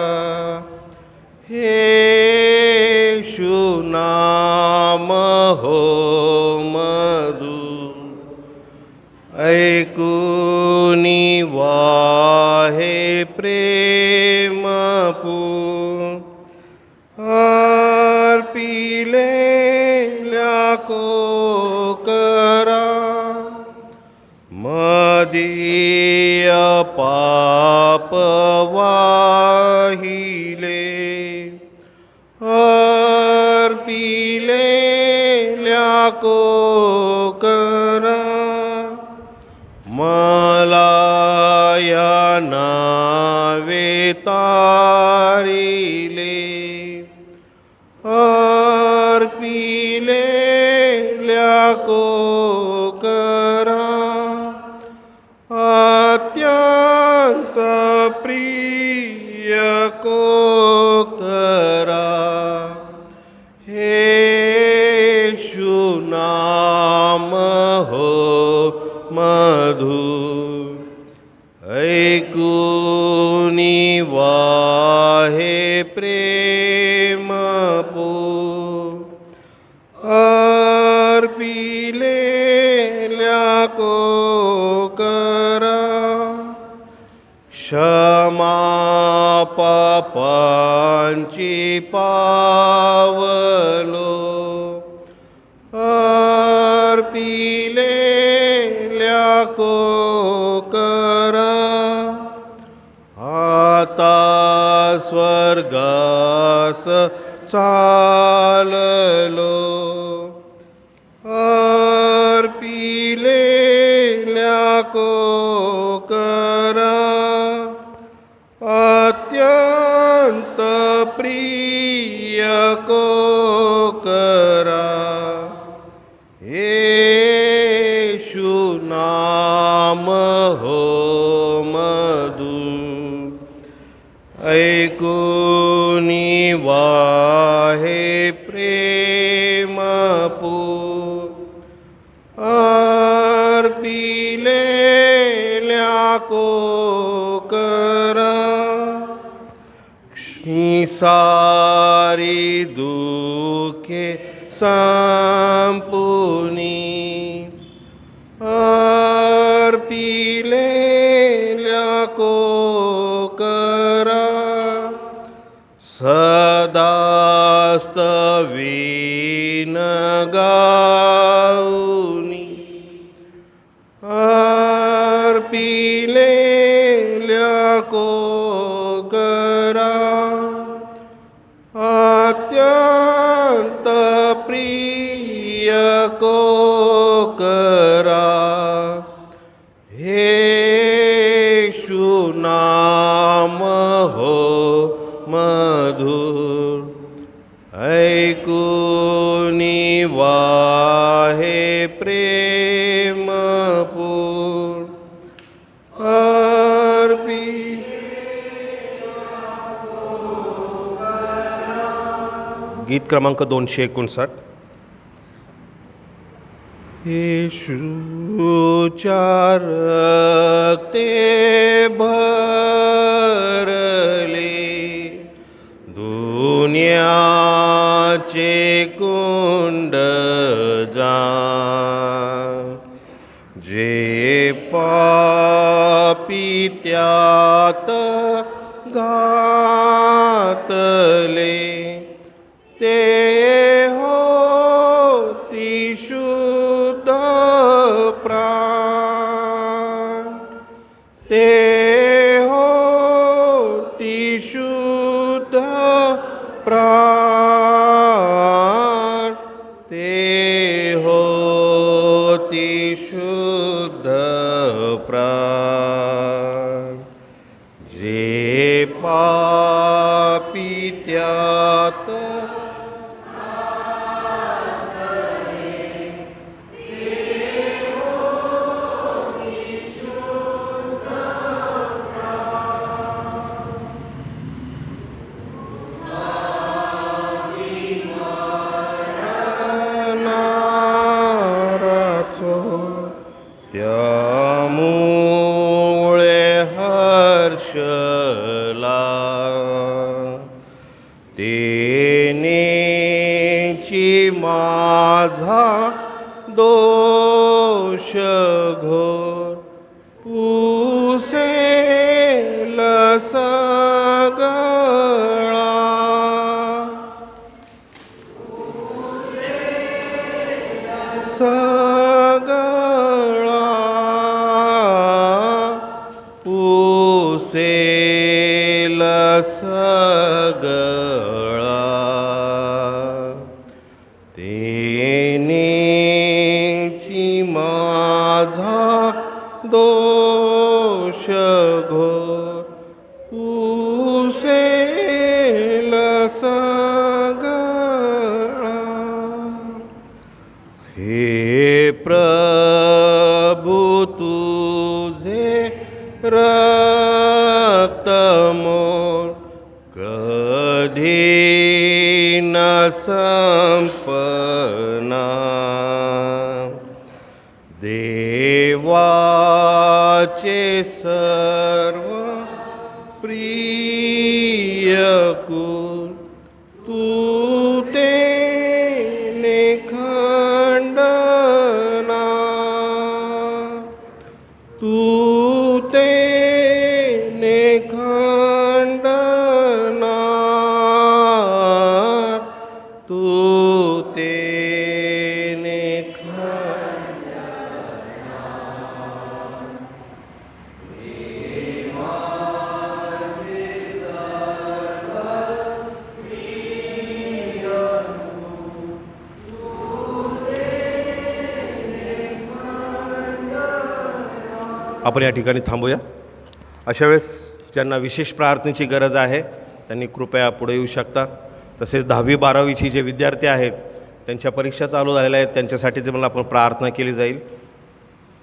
येशू नाम हो मधु, ऐकुनी वाहे प्रेमपूर, अर्पिलेल्या को करा. मदीय पाप वाहिले, अर्पिलेल्या को करा. मला या नावे तारिले, अर्पिलेल्या को करा. अत्यंत प्रिय को करा. येशू नाम हो मधुर, ऐकुनी वाहे प्रेमपूर, अर्पिलेल्या को करा. क्षमा पापांची पावलो, अर्पिलेल्या को करा. आता स्वर्गास चाललो, अर्पिलेल्या को करा. अत्यंत प्रिय को करा. येशू नाम हो मधुर, ऐकुनी वाहे प्रेमपूर, को करा, ही सारी दुखे संपुनी अर्पिलेल्या को करा, सदास्तवीन गाऊनी अर्पिलेल्या को करा, अत्यंत प्रिय को करा, येशू नाम हो मधुर, ऐकूनी वाहे प्रेमपूर, अर्पी गीत क्रमांक 259. येशूच्या रक्ते भरले दुनियाचे कुंड जान, जे पापी त्यात घातले, ते होती शुद्ध प्राण, ते होती शुद्ध प्राण, ते होती शुद्ध प्राण, जे पापी त्यात त्यामुळे हर्षला, तेनेची माझा दोष घोर पुसेल सगळा, सगळा पुसेल सगळा, तेनेची माझा दोष घोर पुसेल सगळा. हे प्रभु तुझे रक्त मोल कधी न संपना, देवाचे सर्व प्रिय कुल तू तेने खंडना, तू तेने खंडना, तू तेने खंडना. आपण या ठिकाणी थांबूया. अशा वेळेस ज्यांना विशेष प्रार्थनेची गरज आहे त्यांनी कृपया पुढे येऊ शकता. तसेच 10वी-12वीची जे विद्यार्थी आहेत त्यांच्या परीक्षा चालू झालेल्या आहेत, त्यांच्यासाठी ते मला आपण प्रार्थना केली जाईल.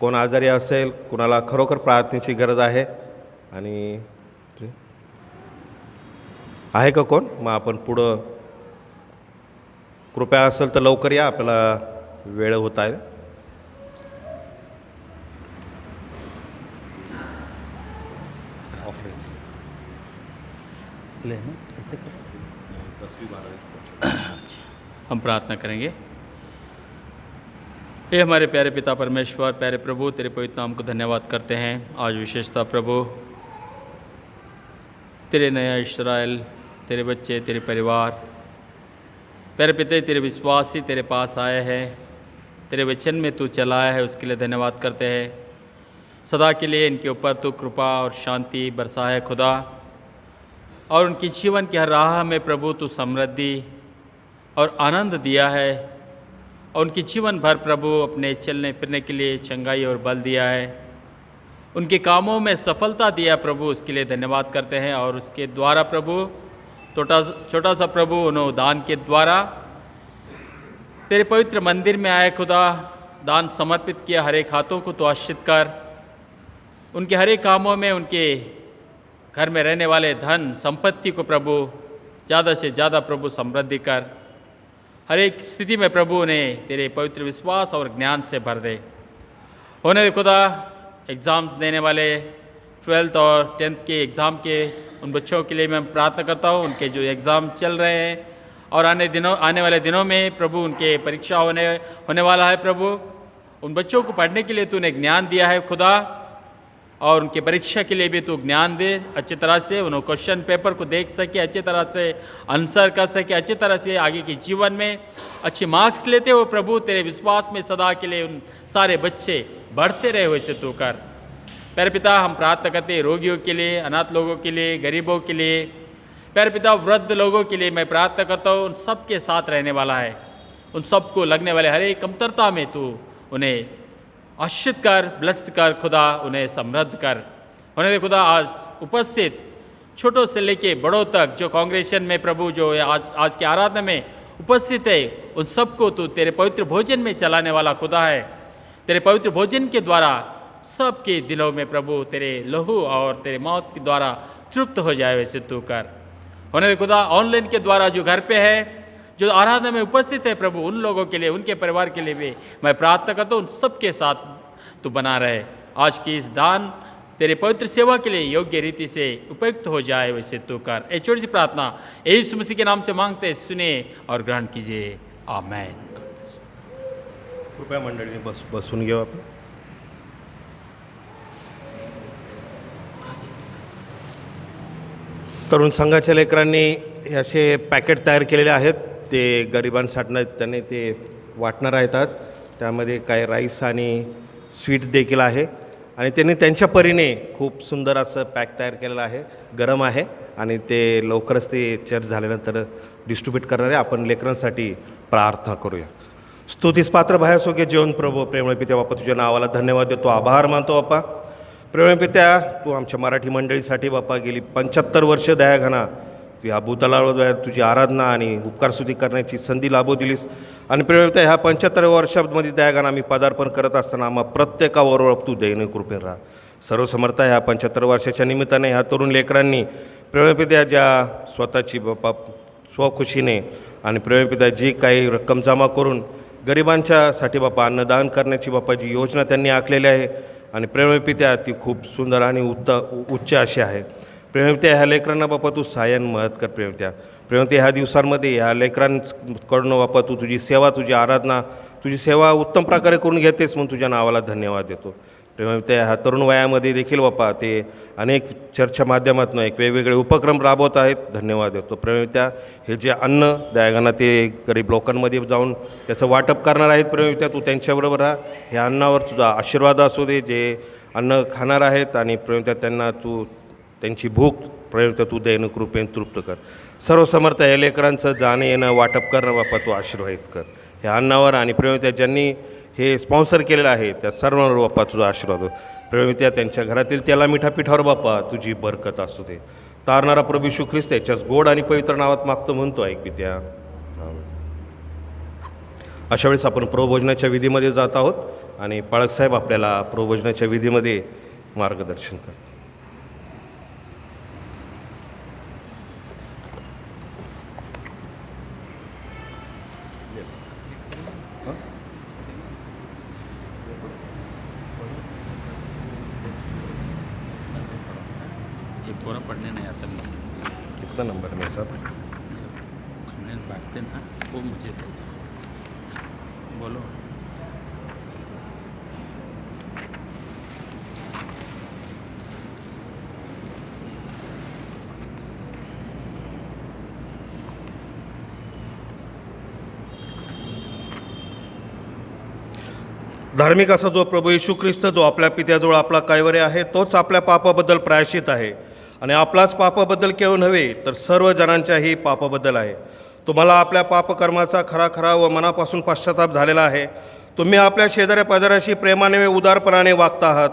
कोण आजारी असेल, कोणाला खरोखर प्रार्थनेची गरज आहे आणि आहे का कोण, मग आपण पुढं कृपया असेल तर लवकर या, आपल्याला वेळ होत आहे. इसलिए है ना ऐसे अच्छा, हम प्रार्थना करेंगे। हे हमारे प्यारे पिता परमेश्वर, प्यारे प्रभु, तेरे पवित्र नाम को धन्यवाद करते हैं। आज विशेषता प्रभु तेरे नया इस्राएल, तेरे बच्चे, तेरे परिवार, प्यारे पिता तेरे विश्वासी तेरे पास आए हैं, तेरे वचन में तू चलाया है, उसके लिए धन्यवाद करते हैं। सदा के लिए इनके ऊपर तू कृपा और शांति बरसा है खुदा, और उनकी जीवन की हर राह में प्रभु तू समृद्धि और आनंद दिया है, और उनके जीवन भर प्रभु अपने चलने फिरने के लिए चंगाई और बल दिया है, उनके कामों में सफलता दिया प्रभु, उसके लिए धन्यवाद करते हैं। और उसके द्वारा प्रभु छोटा सा प्रभु उन्होंने दान के द्वारा तेरे पवित्र मंदिर में आए खुदा, दान समर्पित किया। हर एक हाथों को तो आश्रित कर, उनके हर एक कामों में, उनके घर में रहने वाले धन संपत्ति को प्रभु ज़्यादा से ज़्यादा प्रभु समृद्धि कर। हर एक स्थिति में प्रभु ने तेरे पवित्र विश्वास और ज्ञान से भर दे। होने दे खुदा एग्ज़ाम्स देने वाले 12th और 10th के एग्ज़ाम के उन बच्चों के लिए मैं प्रार्थना करता हूँ, उनके जो एग्ज़ाम चल रहे हैं और आने वाले दिनों में प्रभु उनके परीक्षा होने वाला है प्रभु, उन बच्चों को पढ़ने के लिए तूने ज्ञान दिया है खुदा, और उनके परीक्षा के लिए भी तू ज्ञान दे अच्छी तरह से, उन्होंने क्वेश्चन पेपर को देख सके, अच्छी तरह से आंसर कर सके, अच्छी तरह से आगे के जीवन में अच्छे मार्क्स लेते हो प्रभु। तेरे विश्वास में सदा के लिए उन सारे बच्चे बढ़ते रहे वैसे तू कर। प्यारे पिता हम प्रार्थना करते हैं रोगियों के लिए, अनाथ लोगों के लिए, गरीबों के लिए, प्यारे पिता वृद्ध लोगों के लिए मैं प्रार्थना करता हूँ, उन सब के साथ रहने वाला है, उन सबको लगने वाले हर एक कमतरता में तू उन्हें आश्रित कर, ब्लेस्ड कर खुदा, उन्हें समृद्ध कर। होने दे खुदा आज उपस्थित छोटों से लेके बड़ों तक जो कांग्रेशन में प्रभु जो आज के आराधना में उपस्थित है, उन सबको तू तेरे पवित्र भोजन में चलाने वाला खुदा है। तेरे पवित्र भोजन के द्वारा सबके दिलों में प्रभु तेरे लहू और तेरे मौत के द्वारा तृप्त हो जाए वैसे तू कर। होने दे खुदा ऑनलाइन के द्वारा जो घर पे है, जो आराधना में उपस्थित है प्रभु, उन लोगों के लिए, उनके परिवार के लिए भी मैं प्रार्थना करता हूँ, उन सबके साथ तू बना रहे। आज की इस दान तेरे पवित्र सेवा के लिए योग्य रीति से उपयुक्त हो जाए वैसे तू कर। एक छोटी सी प्रार्थना यीशु मसीह के नाम से मांगते, सुने और ग्रहण कीजिए, आमेन। कृपया मंडळीने बसून घेऊ आपण। तरुण संघाच्या लेकरांनी हे असे पॅकेट तयार केलेले आहेत, ते गरिबांसाठी त्यांनी ते वाटणार आहेत आज। त्यामध्ये काही राईस आणि स्वीट देखील आहे, आणि त्यांनी त्यांच्या परीने खूप सुंदर असं पॅक तयार केलेलं आहे, गरम आहे, आणि ते लवकरच ते चर्च झाल्यानंतर डिस्ट्रीब्यूट करणार आहे। आपण लेकरांसाठी प्रार्थना करूया। स्तुतीस पात्र भयासोग्य जीवन प्रभू, प्रेमळ पित्या बाप्पा तुझ्या नावाला धन्यवाद देतो, आभार मानतो बाप्पा। प्रेमळ पित्या तू आमच्या मराठी मंडळीसाठी बाप्पा गेली 75 वर्ष दयाघना तू ह्या भूतलावर तुझी आराधना आणि उपकारस्तुती करण्याची संधी लाभू दिलीस, आणि प्रेमळ पित्या ह्या 75 वर्षामध्ये दयाघना आम्ही पदार्पण करत असताना आम्हा प्रत्येकावर तू दयेने कृपेने राहा। सर्वसमर्थ ह्या 75 वर्षाच्या निमित्ताने ह्या तरुण लेकरांनी प्रेमळ पित्या ज्या स्वतःची बाप्पा स्वखुशीने आणि प्रेमळ पित्या जी काही रक्कम जमा करून गरिबांच्यासाठी बाप्पा अन्नदान करण्याची बाप्पा जी योजना त्यांनी आखलेली आहे, आणि प्रेमळ पित्या ती खूप सुंदर आणि उच्च अशी आहे। प्रेमळ पित्या ह्या लेकरांना बाप्पा तू सायन मदत कर। प्रेमळ पित्या ह्या दिवसांमध्ये ह्या लेकरांकडून बाप्पा तू तुझी सेवा, तुझी आराधना, तुझी सेवा उत्तम प्रकारे करून घेतेस, म्हणून तुझ्या नावाला धन्यवाद देतो। प्रेमळ पित्या ह्या तरुण वयामध्ये देखील बाप्पा ते अनेक चर्चच्या माध्यमातून एक वेगवेगळे उपक्रम राबवत आहेत, धन्यवाद देतो। प्रेमळ पित्या हे जे अन्न दयाघना ते गरीब लोकांमध्ये जाऊन त्याचं वाटप करणार आहेत, प्रेमळ पित्या तू त्यांच्याबरोबर राहा, हे अन्नावर तुझा आशीर्वाद असू दे, जे अन्न खाणार आहेत, आणि प्रेमळ पित्या त्यांना तू त्यांची भूक प्रेमळ पित्या तू दयेने कृपेने तृप्त कर। सर्वसमर्थ या लेकरांचं जाणं येणं वाटप करणं बाप्पा तू आशीर्वादित कर ह्या अन्नावर, आणि प्रेमळ पित्या ज्यांनी हे स्पॉन्सर केलेलं आहे त्या सर्वांवर बाप्पा तुझा आशीर्वाद हो। प्रेमळ पित्या त्यांच्या घरातील त्याला मिठा पिठावर बाप्पा तुझी बरकत असू दे। तारणारा प्रभू येशू ख्रिस्त याच्याच गोड आणि पवित्र नावात मागतो म्हणतो, ऐक पित्या। अशा वेळेस आपण प्रभोजनाच्या विधीमध्ये जात आहोत, आणि पाळकसाहेब आपल्याला प्रभोजनाच्या विधीमध्ये मार्गदर्शन करतात। ये पूरा पढ़ने नहीं आता मुझे। कितना नंबर में सब? कंप्लेंट बांटते ना वो मुझे दो। बोलो। धार्मिक असा जो प्रभू येशू ख्रिस्त जो आपल्या पित्याजवळ आपला कैवारी आहे, तोच आपल्या पापाबद्दल प्रायश्चित आहे आणि आपलाच पापाबद्दल केवळ नव्हे तर सर्व जणांच्याही पापाबद्दल आहे. तुम्हाला आपल्या पापकर्माचा खरा व मनापासून पश्चाताप झालेला आहे. तुम्ही आपल्या शेजाऱ्या पाजाऱ्याशी प्रेमाने व उदारपणाने वागता आहात.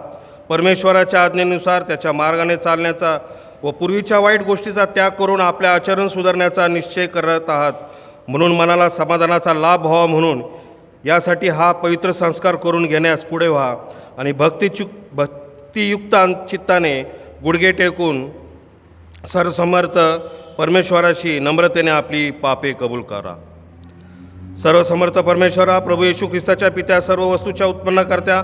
परमेश्वराच्या आज्ञेनुसार त्याच्या मार्गाने चालण्याचा व पूर्वीच्या वाईट गोष्टीचा त्याग करून आपल्या आचरण सुधारण्याचा निश्चय करत आहात. म्हणून मनाला समाधानाचा लाभ व्हावा म्हणून यासाठी हा पवित्र संस्कार करून घेण्यास पुढे व्हा आणि भक्तियुक्त चित्ताने गुडघे टेकून सर्वसमर्थ परमेश्वराशी नम्रतेने आपली पापे कबूल करा. सर्वसमर्थ परमेश्वरा, प्रभू येशू ख्रिस्ताच्या पित्या, सर्व वस्तूच्या उत्पन्नकर्त्या,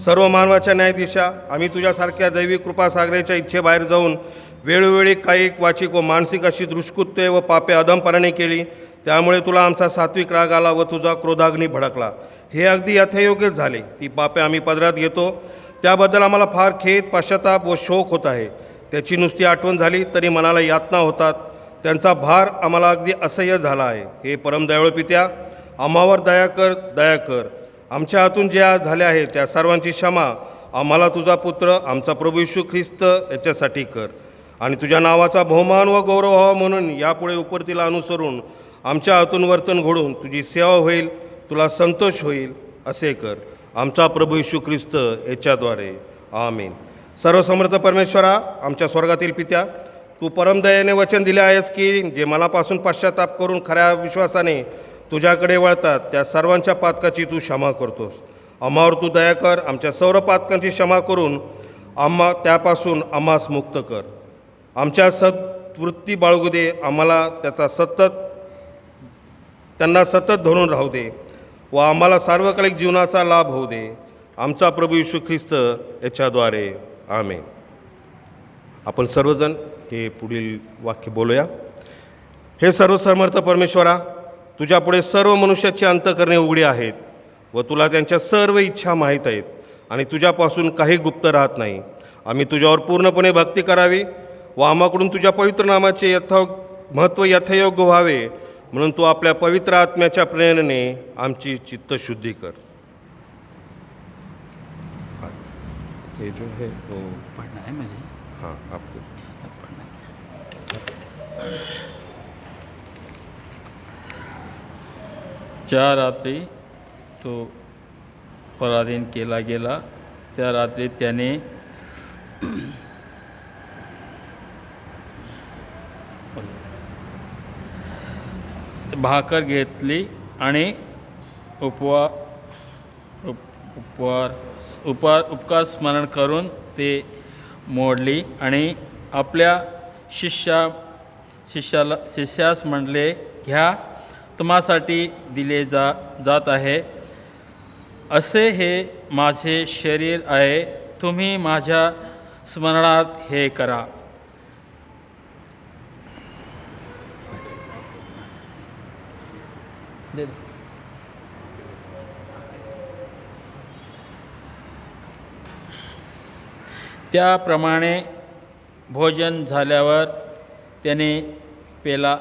सर्व मानवाच्या न्यायाधीशा, आम्ही तुझ्यासारख्या दैविक कृपासागराच्या इच्छेबाहेर जाऊन वेळोवेळी कायिक, वाचिक व मानसिक अशी दुष्कृत्ये व पापे अधमपणाने केली. त्यामुळे तुला आमचा सात्विक राग आला व तुझा क्रोधाग्नी भडकला. हे अगदी यथायोग्य झाले. ती पापे आम्ही पदरात घेतो, त्याबद्दल आम्हाला फार खेद, पश्चाताप व शोक होत आहे. त्याची नुसती आठवण झाली तरी मनाला यातना होतात. त्यांचा भार आम्हाला अगदी असह्य झाला आहे. हे परमदयाळू पित्या, आम्हावर दया कर. आमच्या हातून ज्या झाल्या आहेत त्या सर्वांची क्षमा आम्हाला तुझा पुत्र आमचा प्रभू येशू ख्रिस्त याच्यासाठी कर. आणि तुझ्या नावाचा बहुमान व गौरव व्हावा म्हणून यापुढे उपरतीला अनुसरून आमच्या हातून वर्तन घडून तुझी सेवा होईल, तुला संतोष होईल असे कर. आमचा प्रभू येशू ख्रिस्त याच्याद्वारे. आमीन. सर्वसमर्थ परमेश्वरा, आमच्या स्वर्गातील पित्या, तू परमदयाने वचन दिले आहेस की जे मनापासून पश्चाताप करून खऱ्या विश्वासाने तुझ्याकडे वळतात त्या सर्वांच्या पातकाची तू क्षमा करतोस. आम्हावर तू दया कर. आमच्या सर्व पातकांची क्षमा करून त्यापासून आम्हास मुक्त कर. आमच्या सद्वृत्ती बाळगू दे. आम्हाला त्यांना सतत धरून राहू दे व आम्हाला सार्वकालिक जीवनाचा लाभ होऊ दे. आमचा प्रभू येशू ख्रिस्त याच्याद्वारे. आमेन. आपण सर्वजण हे पुढील वाक्य बोलूया. हे सर्वसमर्थ परमेश्वरा, तुझ्यापुढे सर्व मनुष्याची अंतःकरणे उघडी आहेत व तुला त्यांच्या सर्व इच्छा माहीत आहेत आणि तुझ्यापासून काही गुप्त राहत नाही. आम्ही तुझ्यावर पूर्णपणे भक्ती करावी व आम्हाकडून तुझ्या पवित्र नामाचे महत्त्व यथायोग्य व्हावे म्हणून तू आपल्या पवित्र आत्म्याच्या प्रेरणेने आमची चित्तशुद्धी कर. हे जो है वो पढ़ना है मुझे. हाँ आपको पढ़ना है. ज्या रात्री तो पराधीन केला गेला त्या रात्री त्याने भाकर घेतली आणि उपकार स्मरण करून ते मोडली आणि आपल्या शिष्यास म्हणले, घ्या, तुम्हासाठी दिले जात आहे. असे हे माझे शरीर आहे. तुम्ही माझ्या स्मरणार्थ हे करा. त्याप्रमाणे भोजन झाल्यावर त्याने पेला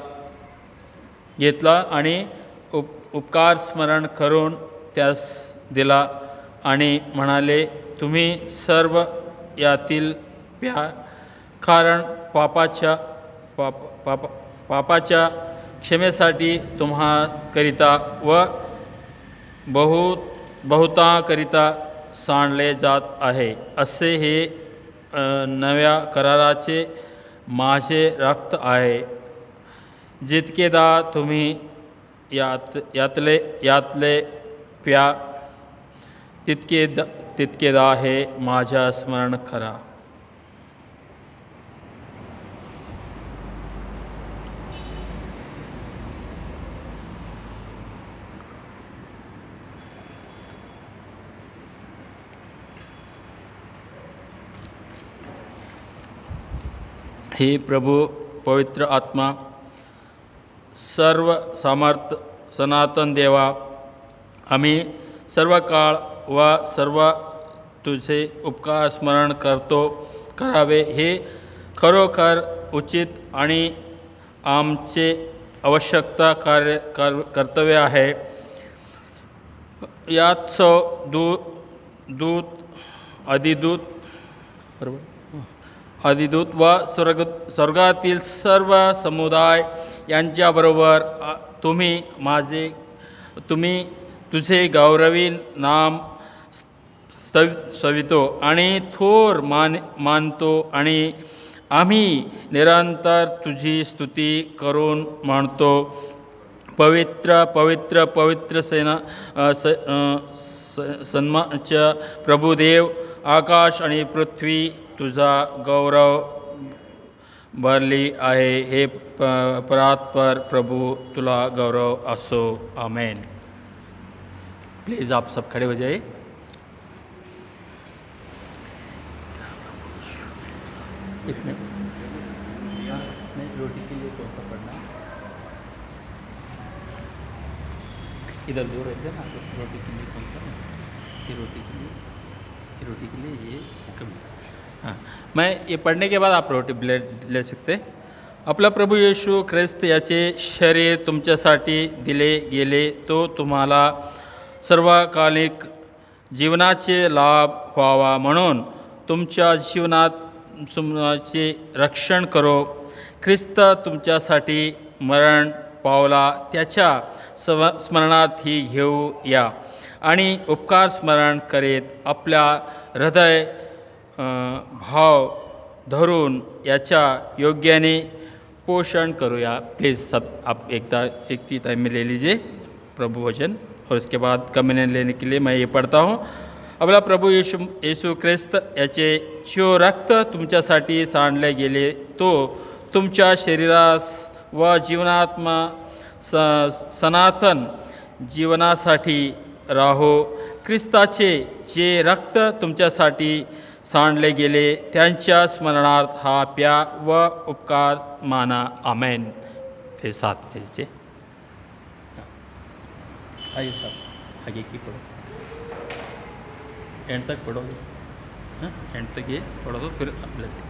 घेतला आणि उपकार स्मरण करून त्यास दिला आणि म्हणाले, तुम्ही सर्व यातील प्या, कारण पापाच्या क्षमेसाठी तुम्हाकरिता व बहुतांकरिता सांडले जात आहे. असे हे नव्या कराराचे माझे रक्त आहे. जितकेदा तुम्ही यातले प्या तितकेदा हे माझ्या स्मरण करा. हे प्रभु, पवित्र आत्मा, सर्व सामर्थ सनातन देवा, आम्ही सर्व काळ व सर्व तुझे उपकार स्मरण करावे हे खरोखर उचित आणि आमचे आवश्यकता कर्तव्य आहे. यात दूत अधिदूत व स्वर्गातील सर्व समुदाय यांच्याबरोबर तुम्ही तुझे गौरवी नाम स्तवितो आणि थोर मानतो आणि आम्ही निरंतर तुझी स्तुती करून म्हणतो, पवित्र पवित्र पवित्र सन्मानच्या प्रभुदेव, आकाश आणि पृथ्वी तुझा गौरव भरली आहे. हे परात्पर प्रभु तुला गौरव असो. आमेन. प्लीज़ आप सब खड़े हो जाइए. रोटी के लिए कौन सा पढ़ना है? इधर दो रहते ना, रोटी के लिए कौन सा? ये रोटी के लिए ये कमी. हाँ, मैं ये पढ़ने के बाद आप रोटी ले सकते. आपला प्रभू येशू ख्रिस्त याचे शरीर तुमच्यासाठी दिले गेले, तो तुम्हाला सर्वकालिक जीवनाचे लाभ व्हावा म्हणून तुमच्या जीवनाचे रक्षण करो. ख्रिस्त तुमच्यासाठी मरण पावला, त्याच्या स्मरणात ही घेऊ या आणि उपकार स्मरण करीत आपल्या हृदय भाव धरून याच्या योग्याने पोषण करूया. प्लीज़ सब आप एक टाइम में ले लीजिए प्रभु वचन, और उसके बाद कम्युनियन लेने के लिए मैं ये पढ़ता हूँ. आपला प्रभू येशू ख्रिस्त याचे जो रक्त तुमच्यासाठी सांडले गेले, तो तुमच्या शरीरास व जीवनात्मा सनातन जीवनासाठी राहो. ख्रिस्ताचे जे रक्त तुमच्यासाठी सांडले गेले, त्यांच्या स्मरणार्थ हा प्या व उपकार माना. आमेन. हे साथ लीजिए. आइए साहब, आगे की पढ़ो, एंड तक पढ़ो. हाँ, एंड तक ये पढ़ो तो फिर ब्लेसिंग.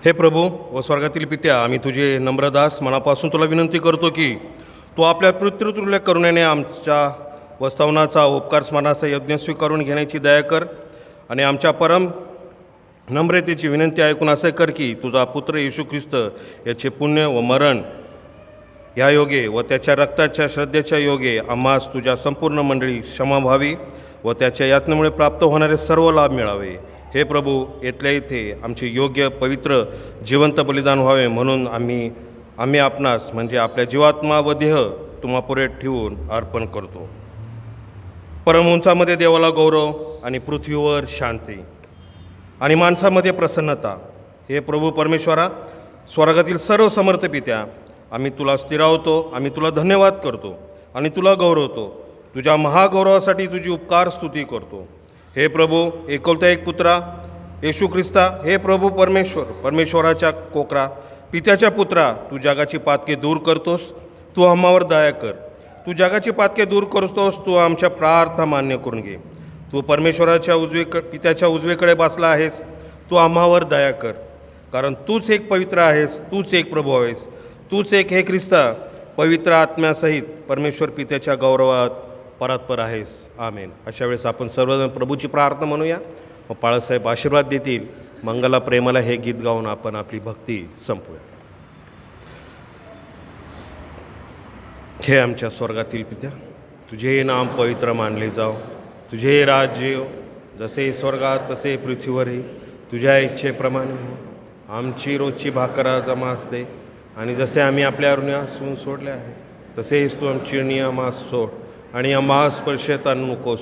हे प्रभू व स्वर्गातील पित्या, आम्ही तुझे नम्रदास मनापासून तुला विनंती करतो की तू आपल्या पितृतुल्य करुणेने आमच्या वस्तावनाचा उपकार स्मरणाचा यज्ञ स्वीकारून घेण्याची दया कर आणि आमच्या परम नम्रतेची विनंती ऐकून असे कर की तुझा पुत्र येशू ख्रिस्त याचे पुण्य व मरण ह्या योगे व त्याच्या रक्ताच्या श्रद्धेच्या योगे आम्हास तुझ्या संपूर्ण मंडळी क्षमा व्हावी व त्याच्या यातनेमुळे प्राप्त होणारे सर्व लाभ मिळावे. हे प्रभू, येथल्या इथे आमचे योग्य पवित्र जिवंत बलिदान व्हावे म्हणून आम्ही आपणास म्हणजे आपल्या जीवात्मा व देह तुम्हापुढे ठेवून अर्पण करतो. परमहंसामध्ये देवाला गौरव आणि पृथ्वीवर शांती आणि माणसामध्ये प्रसन्नता. हे प्रभू परमेश्वरा, स्वर्गातील सर्व समर्थ पित्या, आम्ही तुला स्थिरावतो, आम्ही तुला धन्यवाद करतो आणि तुला गौरवतो. तुझ्या महागौरवासाठी तुझी उपकार स्तुती करतो. हे प्रभू, एकुलता एक पुत्रा येशू ख्रिस्ता, हे प्रभू परमेश्वराच्या कोकरा, पित्याच्या पुत्रा, तू जगाची पातके दूर करतोस, तू आम्हावर दया कर. तू जगाची पातके दूर करतोस, तू आमच्या प्रार्थना मान्य करून घे. तू परमेश्वराच्या पित्याच्या उजवीकडे बसला आहेस, तू आम्हावर दया कर, कारण तूच एक पवित्र आहेस, तूच एक प्रभू आहेस, तूच एक हे ख्रिस्ता पवित्र आत्म्यासहित परमेश्वर पित्याच्या गौरवात परात्पर आहेस. आमेन. अशा वेळेस आपण सर्वजण प्रभूची प्रार्थना म्हणूया व बाळासाहेब आशीर्वाद देतील. मंगला प्रेमाला हे गीत गाऊन आपण आपली भक्ती संपवूया. हे आमच्या स्वर्गातील पित्या, तुझे नाम पवित्र मानले जाओ, तुझे राज्य येवो, जसे स्वर्गात तसे पृथ्वीवरही तुझ्या इच्छेप्रमाणे हो. आमची रोजची भाकर आज आम्हास दे, आणि जसे आम्ही आपल्या ऋणी सोडले आहे तसेच तू आमची ऋणी आम्हास सोड, आणि आम्हास स्पर्शेत आणू नकोस,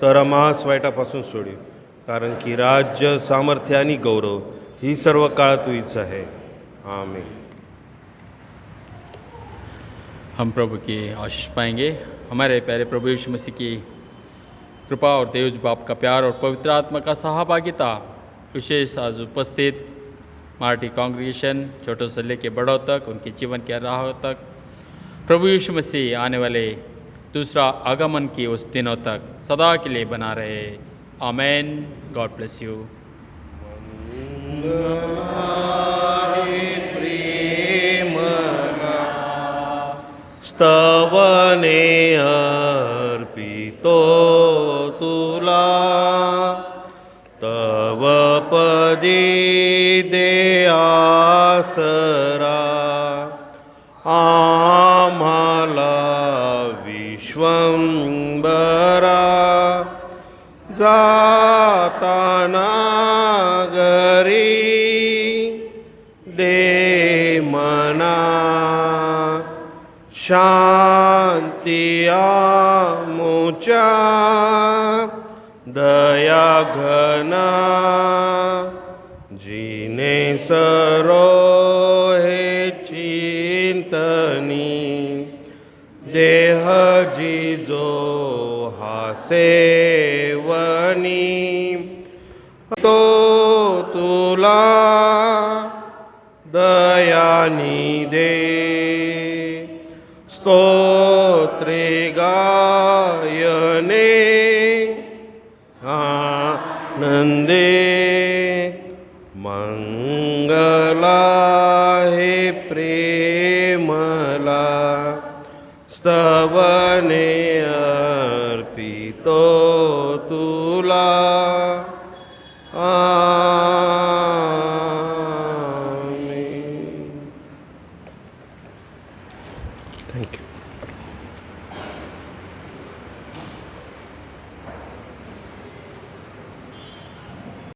तर आम्हास वाईटापासून सोडील, कारण की राज्य, सामर्थ्य आणि गौरव ही सर्व काळ तुझीच आहे. आमेन. हम प्रभु की आशीष पाएंगे। हमारे प्यारे प्रभु यीशु मसीह की कृपा और देव बाप का प्यार और पवित्र आत्मा का सहभागिता विशेष आज उपस्थित मार्टी कांग्रेगेशन छोटों से लेके बड़ों तक उनके जीवन के राहों तक प्रभु यीशु मसीह आने वाले दूसरा आगमन की उस दिनों तक सदा के लिए बना रहे। आमेन। God bless you. स्तवने अर्पितो तुला तव पदी दे आसरा आम्हाला विश्वंभरा जाताना घरी दे मना शांतिया मोचा दया घना जिने सरो हे चिंतनी देह जिजो हासेवनी तो तुला दयानी दे स्तोत्रे गायने आनंदे मंगला हे प्रेमला स्तवने अर्पितो तुला